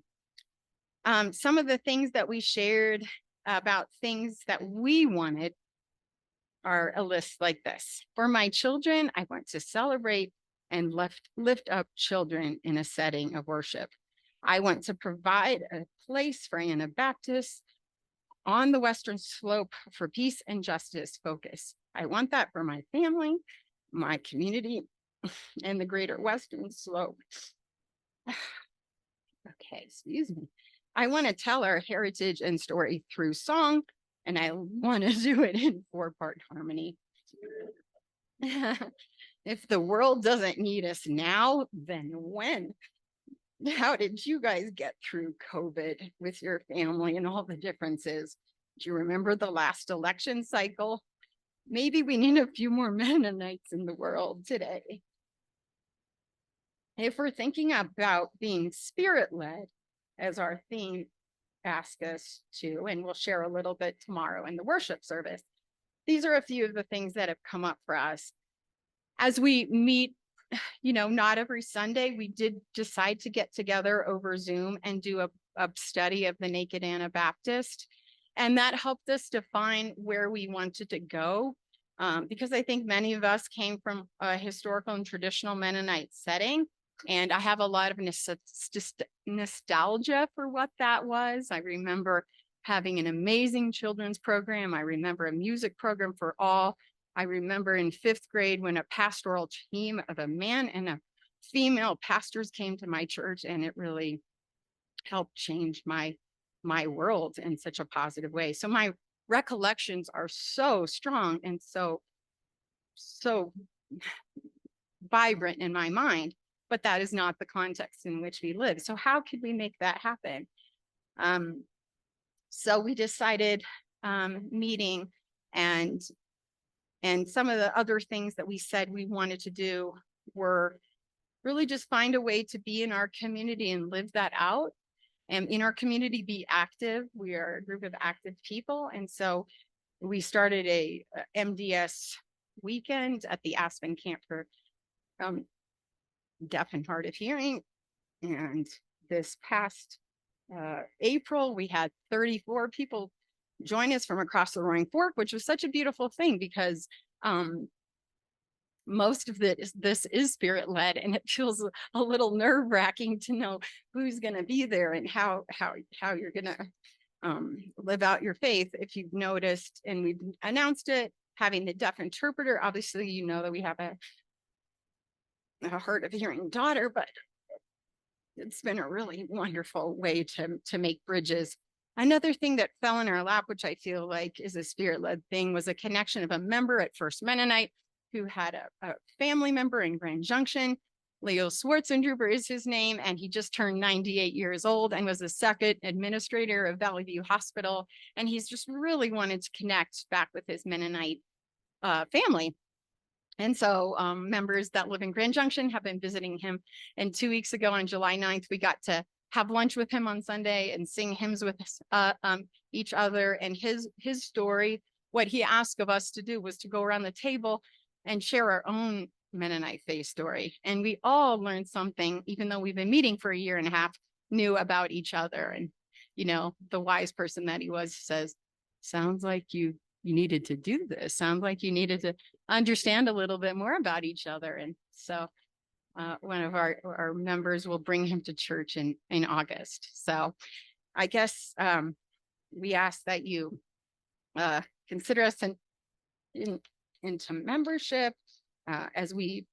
Some of the things that we shared about things that we wanted are a list like this. For my children, I want to celebrate and lift up children in a setting of worship. I want to provide a place for Anabaptists on the Western Slope for peace and justice focus. I want that for my family, my community, and the greater Western Slope. Okay, excuse me. I want to tell our heritage and story through song, and I want to do it in 4-part harmony. If the world doesn't need us now, then when? How did you guys get through COVID with your family and all the differences? Do you remember the last election cycle? Maybe we need a few more Mennonites in the world today. If we're thinking about being spirit-led, as our theme asks us to, and we'll share a little bit tomorrow in the worship service, these are a few of the things that have come up for us. As we meet, not every Sunday, we did decide to get together over Zoom and do a study of the Naked Anabaptist. And that helped us define where we wanted to go. Because I think many of us came from a historical and traditional Mennonite setting. And I have a lot of nostalgia for what that was. I remember having an amazing children's program. I remember a music program for all. I remember in 5th grade when a pastoral team of a man and a female pastors came to my church, and it really helped change my world in such a positive way. So my recollections are so strong and so vibrant in my mind, but that is not the context in which we live. So how could we make that happen? So we decided meeting, and some of the other things that we said we wanted to do were really just find a way to be in our community and live that out. And in our community, be active. We are a group of active people. And so we started a MDS weekend at the Aspen Camp for Deaf and Hard of Hearing. And this past April, we had 34 people join us from across the Roaring Fork, which was such a beautiful thing because most of this is spirit led, and it feels a little nerve wracking to know who's going to be there and how you're going to live out your faith. If you've noticed, and we've announced it, having the deaf interpreter, obviously, you know that we have a hard of hearing daughter, but it's been a really wonderful way to make bridges. Another thing that fell in our lap, which I feel like is a spirit-led thing, was a connection of a member at First Mennonite who had a family member in Grand Junction. Leo Swartzendruber is his name, and he just turned 98 years old and was the second administrator of Valley View Hospital. And he's just really wanted to connect back with his Mennonite family. And so members that live in Grand Junction have been visiting him. And 2 weeks ago on July 9th, we got to have lunch with him on Sunday and sing hymns with each other. And his story, what he asked of us to do was to go around the table and share our own Mennonite faith story. And we all learned something, even though we've been meeting for a year and a half, new about each other. And, you know, the wise person that he was says, sounds like you needed to do this. Sounds like you needed to understand a little bit more about each other. And so one of our members will bring him to church in August. So I guess we ask that you consider us into membership as we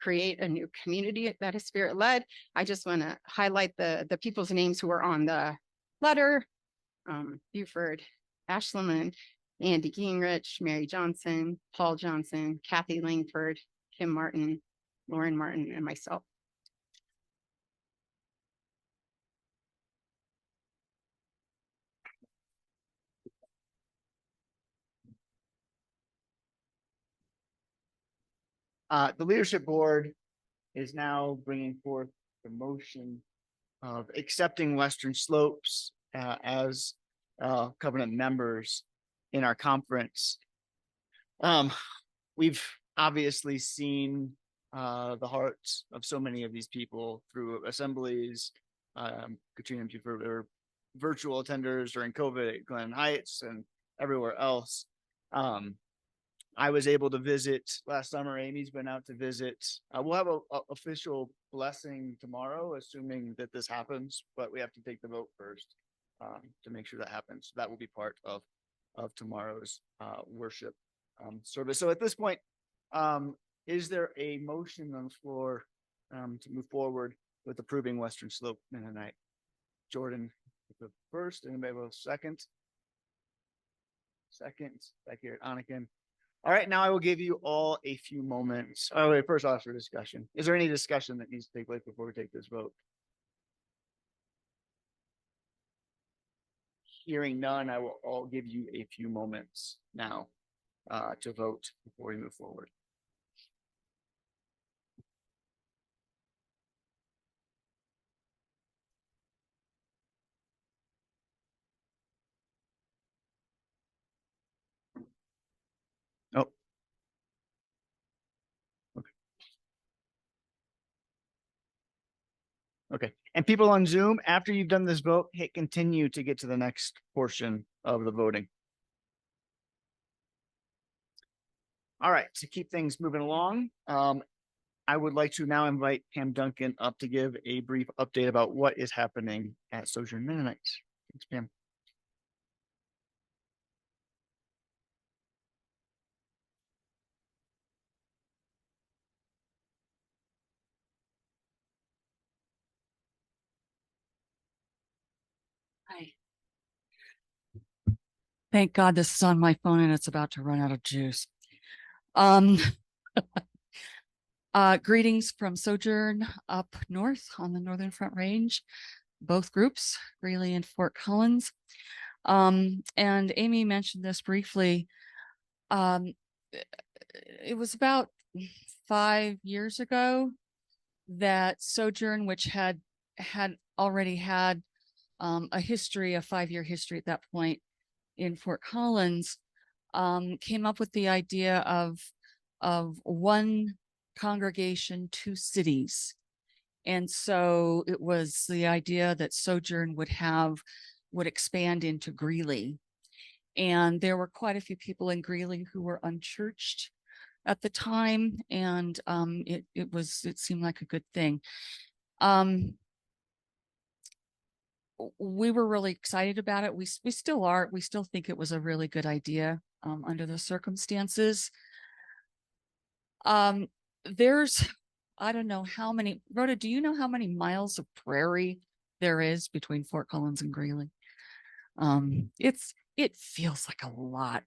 create a new community that is spirit led. I just want to highlight the people's names who are on the letter. Buford Ashleman, Andy Gingrich, Mary Johnson, Paul Johnson, Kathy Langford, Kim Martin, Lauren Martin, and myself. The leadership board is now bringing forth the motion of accepting Western Slopes as covenant members in our conference. We've obviously seen the hearts of so many of these people through assemblies. Katrina, for virtual attenders during COVID at Glen Heights and everywhere else. I was able to visit last summer. Amy's been out to visit. We'll have a official blessing tomorrow, assuming that this happens, but we have to take the vote first to make sure that happens. That will be part of tomorrow's worship service. So at this point, is there a motion on the floor to move forward with approving Western Slope Mennonite? Jordan, the first, anybody will second? Second, back here at Anakin. All right, now I will give you all a few moments. Oh, wait, first I'll ask for discussion. Is there any discussion that needs to take place before we take this vote? Hearing none, I will all give you a few moments now to vote before we move forward. Oh. Okay. Okay. And people on Zoom, after you've done this vote, hit continue to get to the next portion of the voting. All right, to keep things moving along, I would like to now invite Pam Duncan up to give a brief update about what is happening at Sojourn Mennonite. Thanks, Pam. Hi. Thank God this is on my phone and it's about to run out of juice. Greetings from Sojourn up north on the Northern Front Range, both groups, Greeley and Fort Collins. And Amy mentioned this briefly. It was about 5 years ago that Sojourn, which had already had a history, a 5-year history at that point in Fort Collins, came up with the idea of one congregation, 2 cities. And so it was the idea that Sojourn would expand into Greeley. And there were quite a few people in Greeley who were unchurched at the time, and it seemed like a good thing. We were really excited about it. We still are. We still think it was a really good idea under the circumstances. There's, I don't know how many, Rhoda, do you know how many miles of prairie there is between Fort Collins and Greeley? It feels like a lot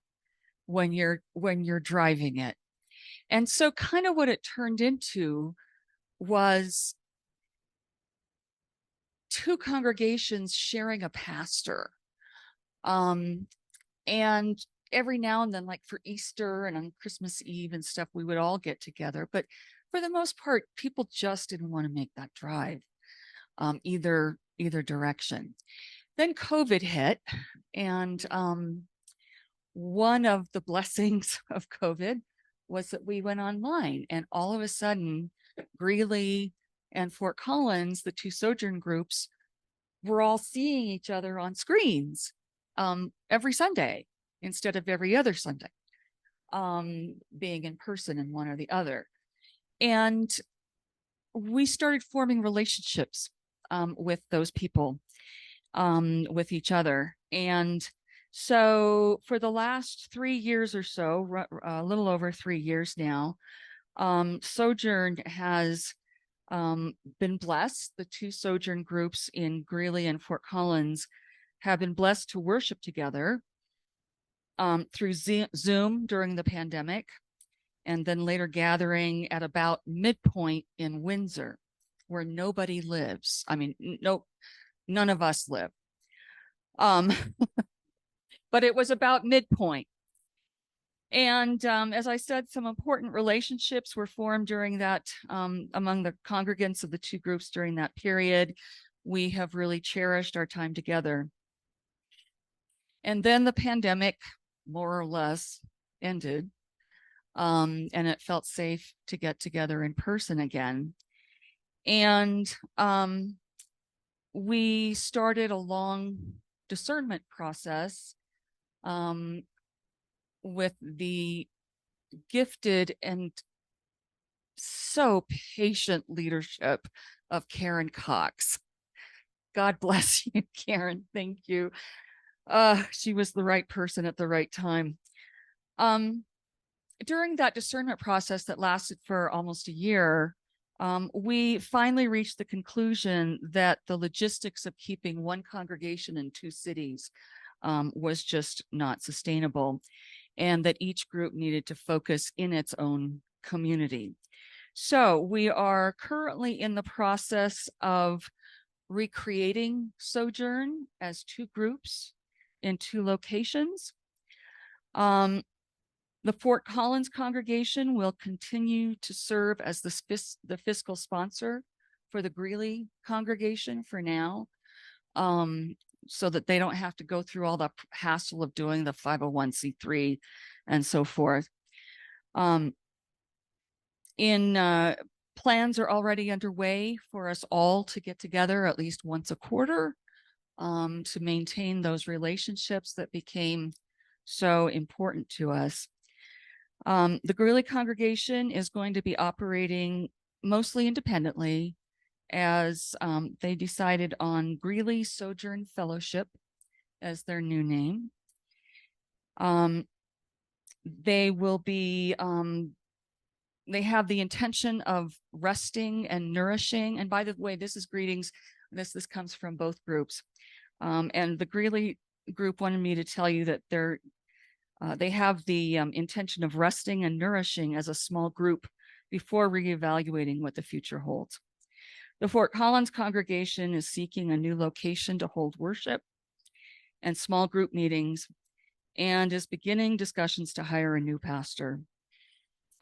when you're driving it. And so kind of what it turned into was two congregations sharing a pastor. And every now and then, like for Easter and on Christmas Eve and stuff, we would all get together. But for the most part, people just didn't want to make that drive, either direction. Then COVID hit, and one of the blessings of COVID was that we went online, and all of a sudden, Greeley and Fort Collins, the two Sojourn groups, were all seeing each other on screens every Sunday instead of every other Sunday, being in person in one or the other. And we started forming relationships with those people, with each other. And so for the last 3 years or so, a little over 3 years now, Sojourn has been blessed. The two Sojourn groups in Greeley and Fort Collins have been blessed to worship together through Zoom during the pandemic, and then later gathering at about midpoint in Windsor, where nobody lives. I mean, none of us live. But it was about midpoint. And as I said, some important relationships were formed during that, among the congregants of the two groups during that period. We have really cherished our time together. And then the pandemic, more or less, ended. And it felt safe to get together in person again. And we started a long discernment process with the gifted and so patient leadership of Karen Cox. God bless you, Karen. Thank you. She was the right person at the right time. During that discernment process that lasted for almost a year, we finally reached the conclusion that the logistics of keeping one congregation in two cities was just not sustainable, and that each group needed to focus in its own community. So we are currently in the process of recreating Sojourn as two groups in two locations. The Fort Collins congregation will continue to serve as the fiscal sponsor for the Greeley congregation for now, so that they don't have to go through all the hassle of doing the 501c3 and so forth. Plans are already underway for us all to get together at least once a quarter to maintain those relationships that became so important to us. The Greeley congregation is going to be operating mostly independently, as they decided on Greeley Sojourn Fellowship as their new name. They will be, they have the intention of resting and nourishing. And by the way, this is greetings. This comes from both groups. And the Greeley group wanted me to tell you that they have the intention of resting and nourishing as a small group before reevaluating what the future holds. The Fort Collins congregation is seeking a new location to hold worship and small group meetings, and is beginning discussions to hire a new pastor.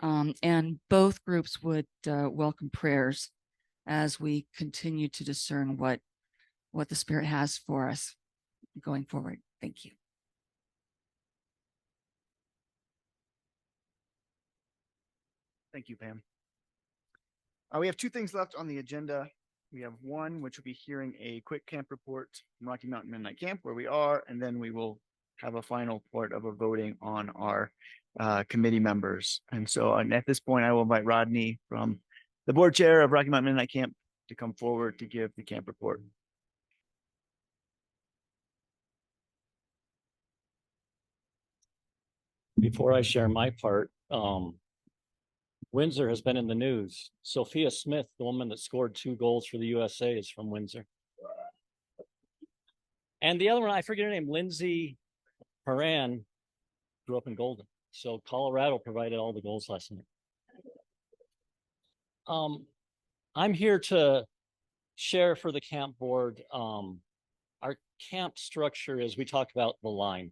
And both groups would welcome prayers as we continue to discern what the Spirit has for us going forward. Thank you. Thank you, Pam. We have two things left on the agenda. We have one, which will be hearing a quick camp report from Rocky Mountain Mennonite Camp, where we are, and then we will have a final part of a voting on our committee members. And so at this point, I will invite Rodney from the board chair of Rocky Mountain Mennonite Camp to come forward to give the camp report. Before I share my part, Windsor has been in the news. Sophia Smith, the woman that scored 2 goals for the USA, is from Windsor. And the other one, I forget her name, Lindsay Horan, grew up in Golden. So Colorado provided all the goals last night. I'm here to share for the camp board. Our camp structure is, we talk about the line.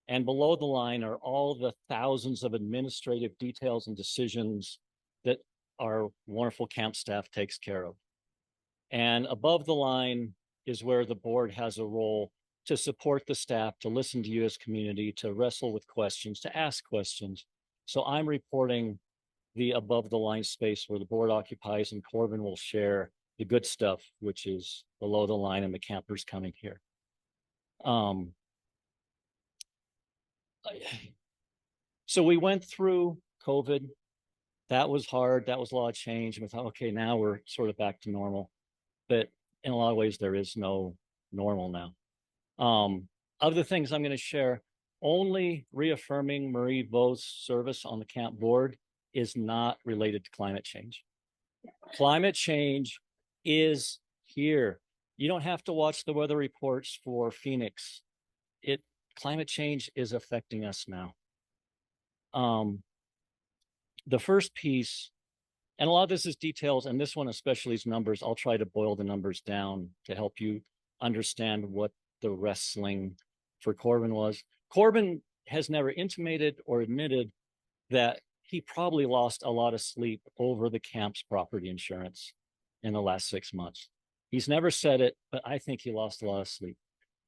And below the line are all the thousands of administrative details and decisions that our wonderful camp staff takes care of. And above the line is where the board has a role to support the staff, to listen to you as community, to wrestle with questions, to ask questions. So I'm reporting the above the line space where the board occupies, and Corbin will share the good stuff, which is below the line and the campers coming here. So we went through COVID. That was hard. That was a lot of change. We thought, okay, now we're sort of back to normal. But in a lot of ways, there is no normal now. Other things I'm going to share, only reaffirming Marie Vaux's service on the camp board is not related to climate change. Climate change is here. You don't have to watch the weather reports for Phoenix. Climate change is affecting us now. The first piece, and a lot of this is details, and this one especially is numbers. I'll try to boil the numbers down to help you understand what the wrestling for Corbin was. Corbin has never intimated or admitted that he probably lost a lot of sleep over the camp's property insurance in the last 6 months. He's never said it, but I think he lost a lot of sleep.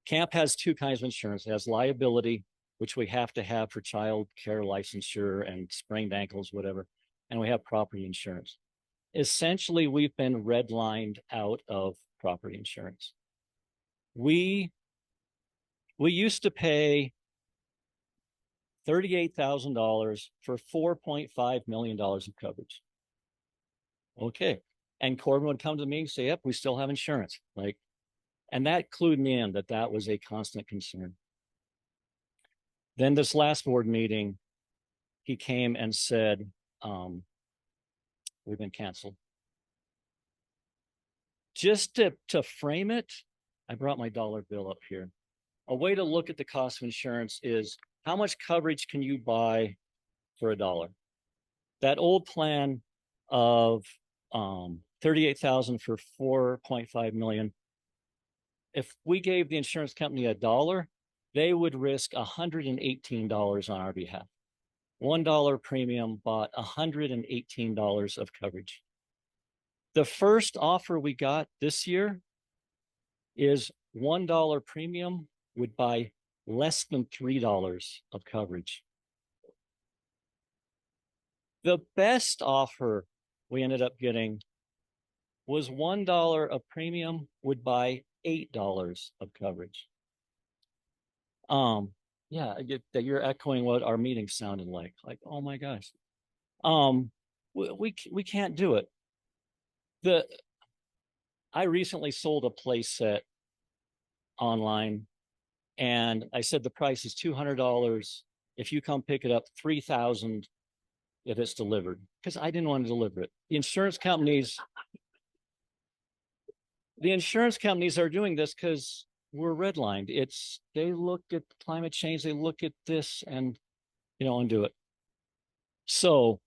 Camp has 2 kinds of insurance. It has liability, which we have to have for child care licensure and sprained ankles, whatever. And we have property insurance. Essentially, we've been redlined out of property insurance. We used to pay $38,000 for $4.5 million of coverage. Okay. And Corbin would come to me and say, yep, we still have insurance. And that clued me in that that was a constant concern. Then this last board meeting, he came and said, we've been canceled. Just to frame it, I brought my dollar bill up here. A way to look at the cost of insurance is how much coverage can you buy for $1? That old plan of $38,000 for $4.5 million. If we gave the insurance company $1, they would risk $118 on our behalf. $1 premium bought $118 of coverage. The first offer we got this year is $1 premium would buy less than $3 of coverage. The best offer we ended up getting was $1 of premium would buy $8 of coverage. Yeah, I get that you're echoing what our meeting sounded like. Oh my gosh. We can't do it. I recently sold a play set online, and I said the price is $200. If you come pick it up, $3,000 if it's delivered, because I didn't want to deliver it. The insurance companies are doing this because we're redlined. They look at climate change, they look at this and, and do it. So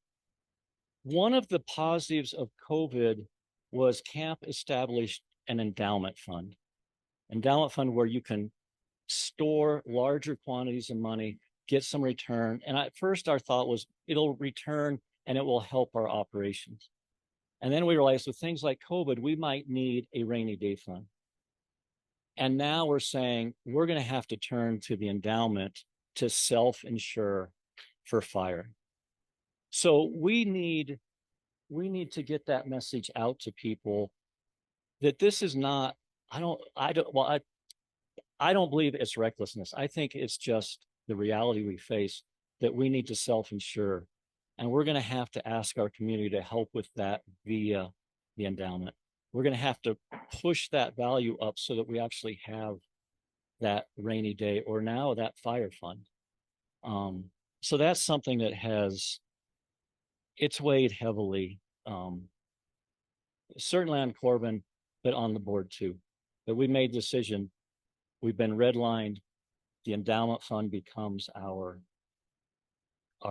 one of the positives of COVID was camp established an endowment fund where you can store larger quantities of money, get some return. And at first our thought was it'll return and it will help our operations. And then we realized with things like COVID, we might need a rainy day fund. And now we're saying we're going to have to turn to the endowment to self-insure for fire. So we need to get that message out to people that this is not, I don't believe it's recklessness. I think it's just the reality we face. that we need to self-insure. And we're going to have to ask our community to help with that via the endowment. We're going to have to push that value up so that we actually have that rainy day or now that fire fund. So that's something that it's weighed heavily, certainly on Corbin, but on the board too. But we made the decision, we've been redlined, the endowment fund becomes our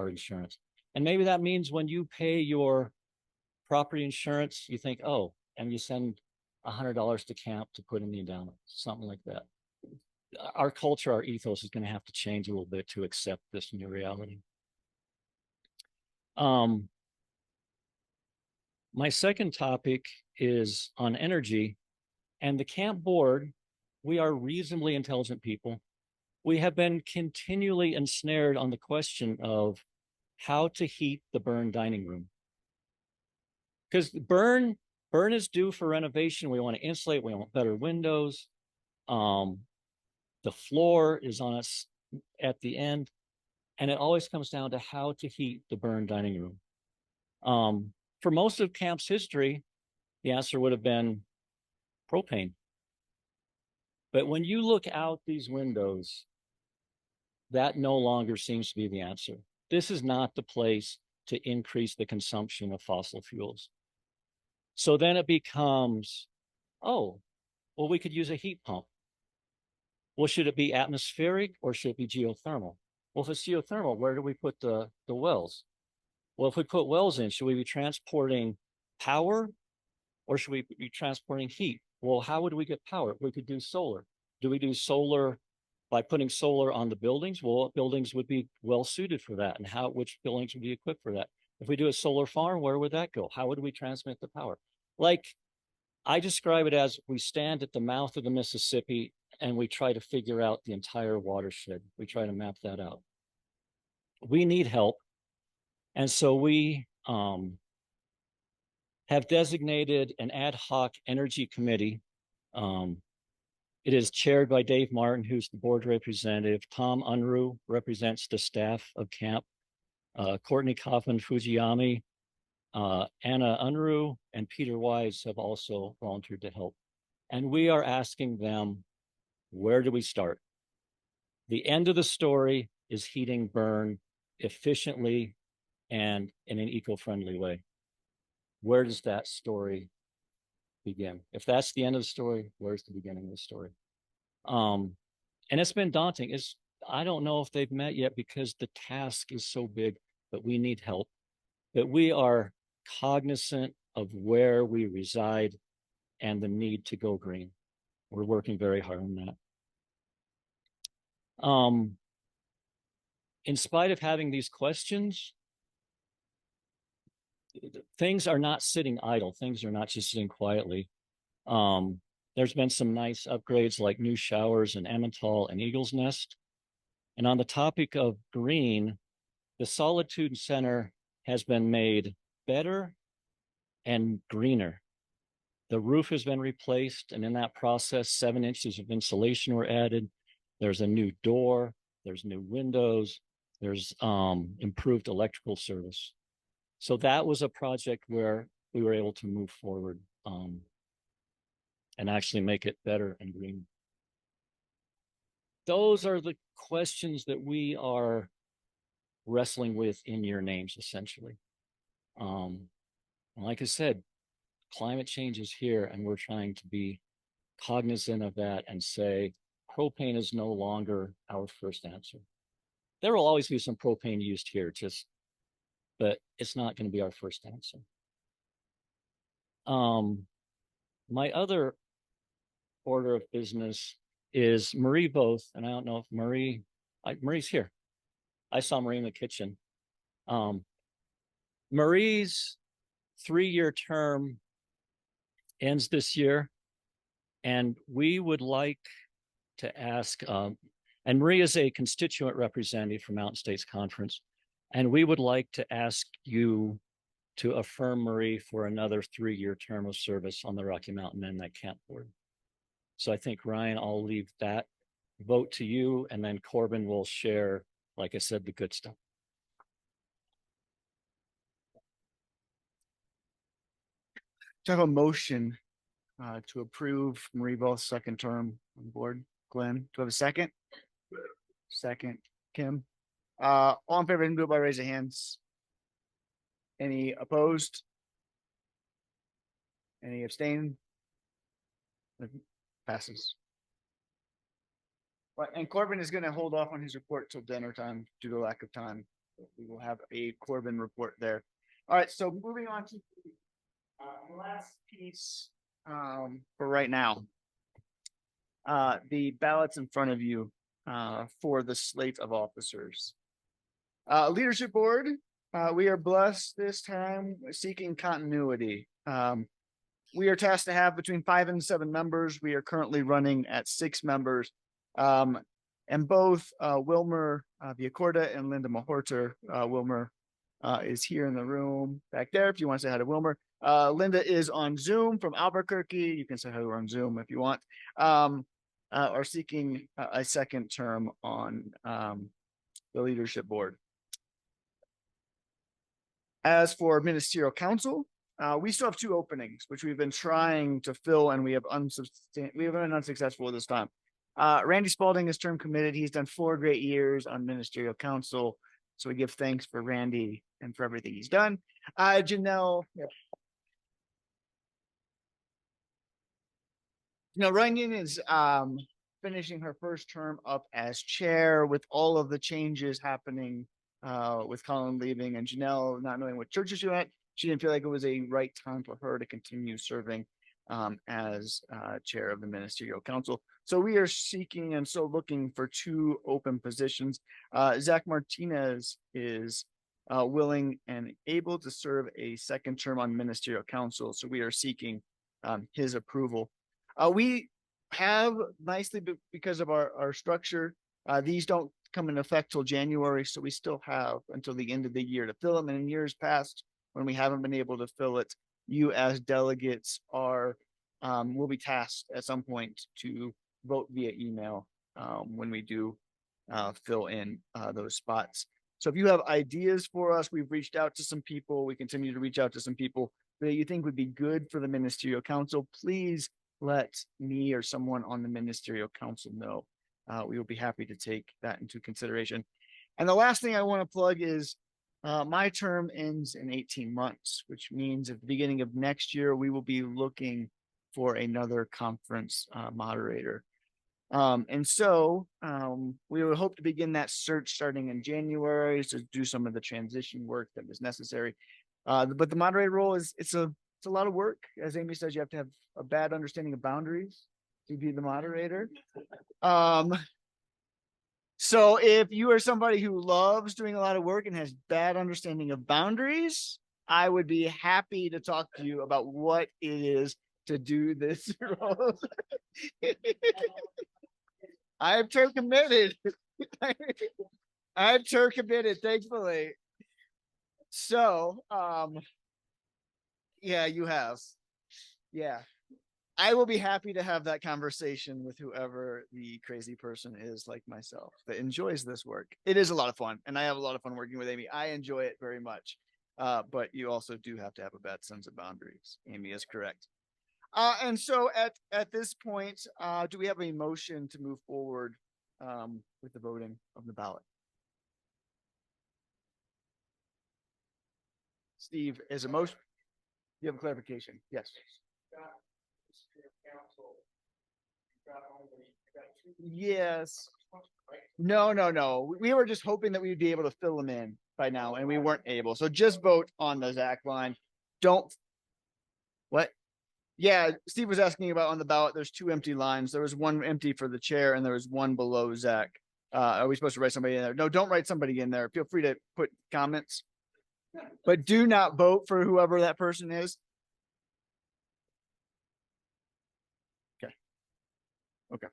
insurance. And maybe that means when you pay your property insurance, you think, oh, and you send $100 to camp to put in the endowment, something like that. Our culture, our ethos is going to have to change a little bit to accept this new reality. My second topic is on energy, and the camp board, we are reasonably intelligent people. We have been continually ensnared on the question of how to heat the burn dining room. Because burn is due for renovation. We want to insulate, we want better windows. The floor is on us at the end, and it always comes down to how to heat the burn dining room. For most of camp's history, the answer would have been propane. But when you look out these windows, that no longer seems to be the answer. This is not the place to increase the consumption of fossil fuels. So then it becomes, oh, well, we could use a heat pump. Well, should it be atmospheric or should it be geothermal? Well, if it's geothermal, where do we put the wells? Well, if we put wells in, should we be transporting power or should we be transporting heat? Well, how would we get power? We could do solar. Do we do solar by putting solar on the buildings? Well, buildings would be well suited for that. And which buildings would be equipped for that? If we do a solar farm, where would that go? How would we transmit the power? Like, I describe it as we stand at the mouth of the Mississippi and we try to figure out the entire watershed. We try to map that out. We need help. And so we have designated an ad hoc energy committee. It is chaired by Dave Martin, who's the board representative. Tom Unruh represents the staff of camp. Courtney Kaufman Fujiyami, Anna Unruh, and Peter Wise have also volunteered to help. And we are asking them, where do we start? The end of the story is heating burn efficiently and in an eco-friendly way. Where does that story begin? If that's the end of the story, where's the beginning of the story? And it's been daunting. I don't know if they've met yet because the task is so big, but we need help. But we are cognizant of where we reside and the need to go green. We're working very hard on that. In spite of having these questions, things are not sitting idle. Things are not just sitting quietly. There's been some nice upgrades like new showers in Emmental and Eagle's Nest. And on the topic of green, the Solitude Center has been made better and greener. The roof has been replaced, and in that process, 7 inches of insulation were added. There's a new door, there's new windows, there's improved electrical service. So that was a project where we were able to move forward and actually make it better and green. Those are the questions that we are wrestling with in your names, essentially. Like I said, climate change is here, and we're trying to be cognizant of that and say propane is no longer our first answer. There will always be some propane used here, but it's not going to be our first answer. My other order of business is Marie Both, and I don't know if Marie's here. I saw Marie in the kitchen. Marie's 3-year term ends this year, and we would like to ask, and Marie is a constituent representative from Mountain States Conference, and we would like to ask you to affirm Marie for another 3-year term of service on the Rocky Mountain Mennonite Camp Board. So I think, Ryan, I'll leave that vote to you, and then Corbin will share, like I said, the good stuff. to have a motion to approve Marie Bell's second term on the board. Glenn, do I have a second? Second, Kim. All in favor, do it by raise of hands. Any opposed? Any abstain? Passes. But and Corbin is going to hold off on his report till dinner time due to lack of time. We will have a Corbin report there. All right, so moving on to the last piece for right now. The ballots in front of you for the slate of officers. Leadership board, we are blessed this time seeking continuity. We are tasked to have between 5 and 7 members. We are currently running at 6 members. And both Wilmer Viacorda and Linda Mahorter. Wilmer is here in the room back there if you want to say hi to Wilmer. Linda is on Zoom from Albuquerque. You can say hi to her on Zoom if you want. Are seeking a second term on the leadership board. As for ministerial council, we still have 2 openings, which we've been trying to fill, and we have been unsuccessful this time. Randy Spalding is term committed. He's done 4 great years on ministerial council. So we give thanks for Randy and for everything he's done. Janelle. Now, Runyon is finishing her first term up as chair with all of the changes happening with Colin leaving and Janelle not knowing what churches she at. She didn't feel like it was a right time for her to continue serving as chair of the ministerial council. So we are seeking and so looking for 2 open positions. Zach Martinez is willing and able to serve a second term on ministerial council. So we are seeking his approval. We have nicely, because of our structure, these don't come into effect till January. So we still have until the end of the year to fill them. And in years past, when we haven't been able to fill it, you as delegates are will be tasked at some point to vote via email when we do fill in those spots. So if you have ideas for us, we've reached out to some people. We continue to reach out to some people that you think would be good for the ministerial council. Please let me or someone on the ministerial council know. We will be happy to take that into consideration. And the last thing I want to plug is my term ends in 18 months, which means at the beginning of next year, we will be looking for another conference moderator. And so we would hope to begin that search starting in January to do some of the transition work that is necessary. But the moderator role it's a lot of work. As Amy says, you have to have a bad understanding of boundaries to be the moderator. So if you are somebody who loves doing a lot of work and has bad understanding of boundaries, I would be happy to talk to you about what it is to do this role. I'm term committed. I'm term committed, thankfully. So, yeah, you have. Yeah. I will be happy to have that conversation with whoever the crazy person is like myself that enjoys this work. It is a lot of fun, and I have a lot of fun working with Amy. I enjoy it very much. But you also do have to have a bad sense of boundaries. Amy is correct. And so at this point, do we have a motion to move forward with the voting of the ballot? Steve, is a motion? You have a clarification? Yes. Yes. No. We were just hoping that we'd be able to fill them in by now, and we weren't able. So just vote on the Zach line. Don't. What? Yeah, Steve was asking about on the ballot. There's 2 empty lines. There was one empty for the chair, and there was one below Zach. Are we supposed to write somebody in there? No, don't write somebody in there. Feel free to put comments, but do not vote for whoever that person is. Okay.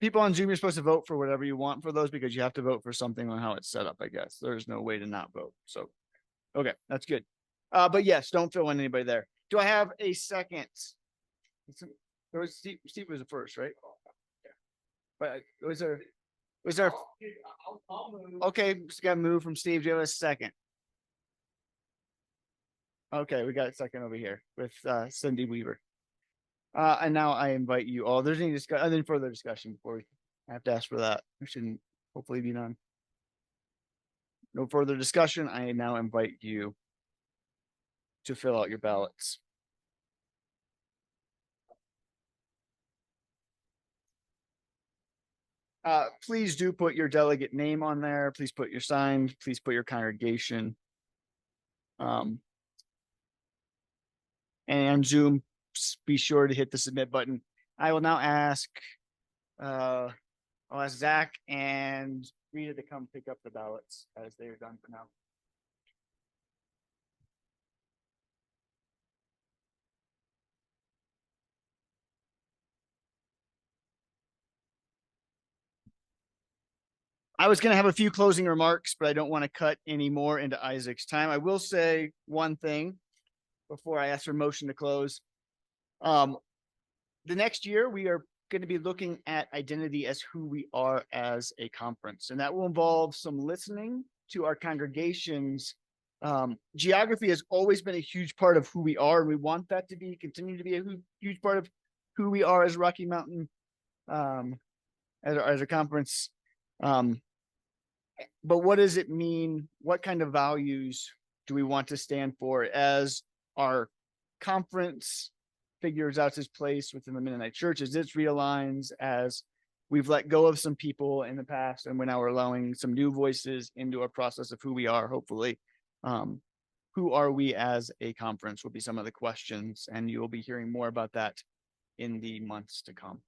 People on Zoom, you're supposed to vote for whatever you want for those because you have to vote for something on how it's set up, I guess. There's no way to not vote. So, okay, that's good. But yes, don't fill in anybody there. Do I have a second? There was Steve was the first, right? But was there? Okay, just got moved from Steve. Do you have a second? Okay, we got a second over here with Cindy Weaver. And now I invite you all. There's any further discussion before I have to ask for that. There shouldn't hopefully be none. No further discussion. I now invite you to fill out your ballots. Please do put your delegate name on there. Please put your sign. Please put your congregation. And Zoom, be sure to hit the submit button. I will now ask, I'll ask Zach and Rita to come pick up the ballots as they are done for now. I was going to have a few closing remarks, but I don't want to cut any more into Isaac's time. I will say one thing before I ask for motion to close. The next year, we are going to be looking at identity as who we are as a conference, and that will involve some listening to our congregations. Geography has always been a huge part of who we are, and we want that to continue to be a huge part of who we are as Rocky Mountain, as a conference. But what does it mean? What kind of values do we want to stand for as our conference figures out its place within the Mennonite church, as it realigns, as we've let go of some people in the past and we're now allowing some new voices into our process of who we are, hopefully. Who are we as a conference will be some of the questions, and you will be hearing more about that in the months to come.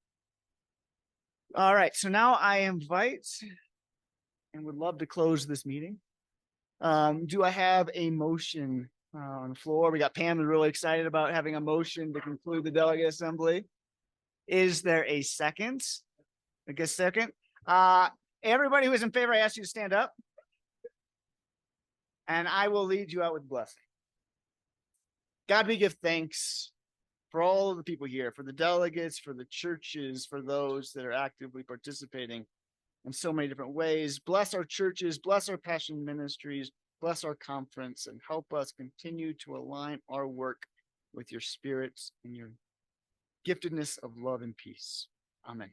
All right, so now I invite and would love to close this meeting. Do I have a motion on the floor? We got Pam really excited about having a motion to conclude the delegate assembly. Is there a second? I guess second. Everybody who is in favor, I ask you to stand up. And I will lead you out with blessing. God, we give thanks for all of the people here, for the delegates, for the churches, for those that are actively participating in so many different ways. Bless our churches, bless our passion ministries, bless our conference, and help us continue to align our work with your spirits and your giftedness of love and peace. Amen.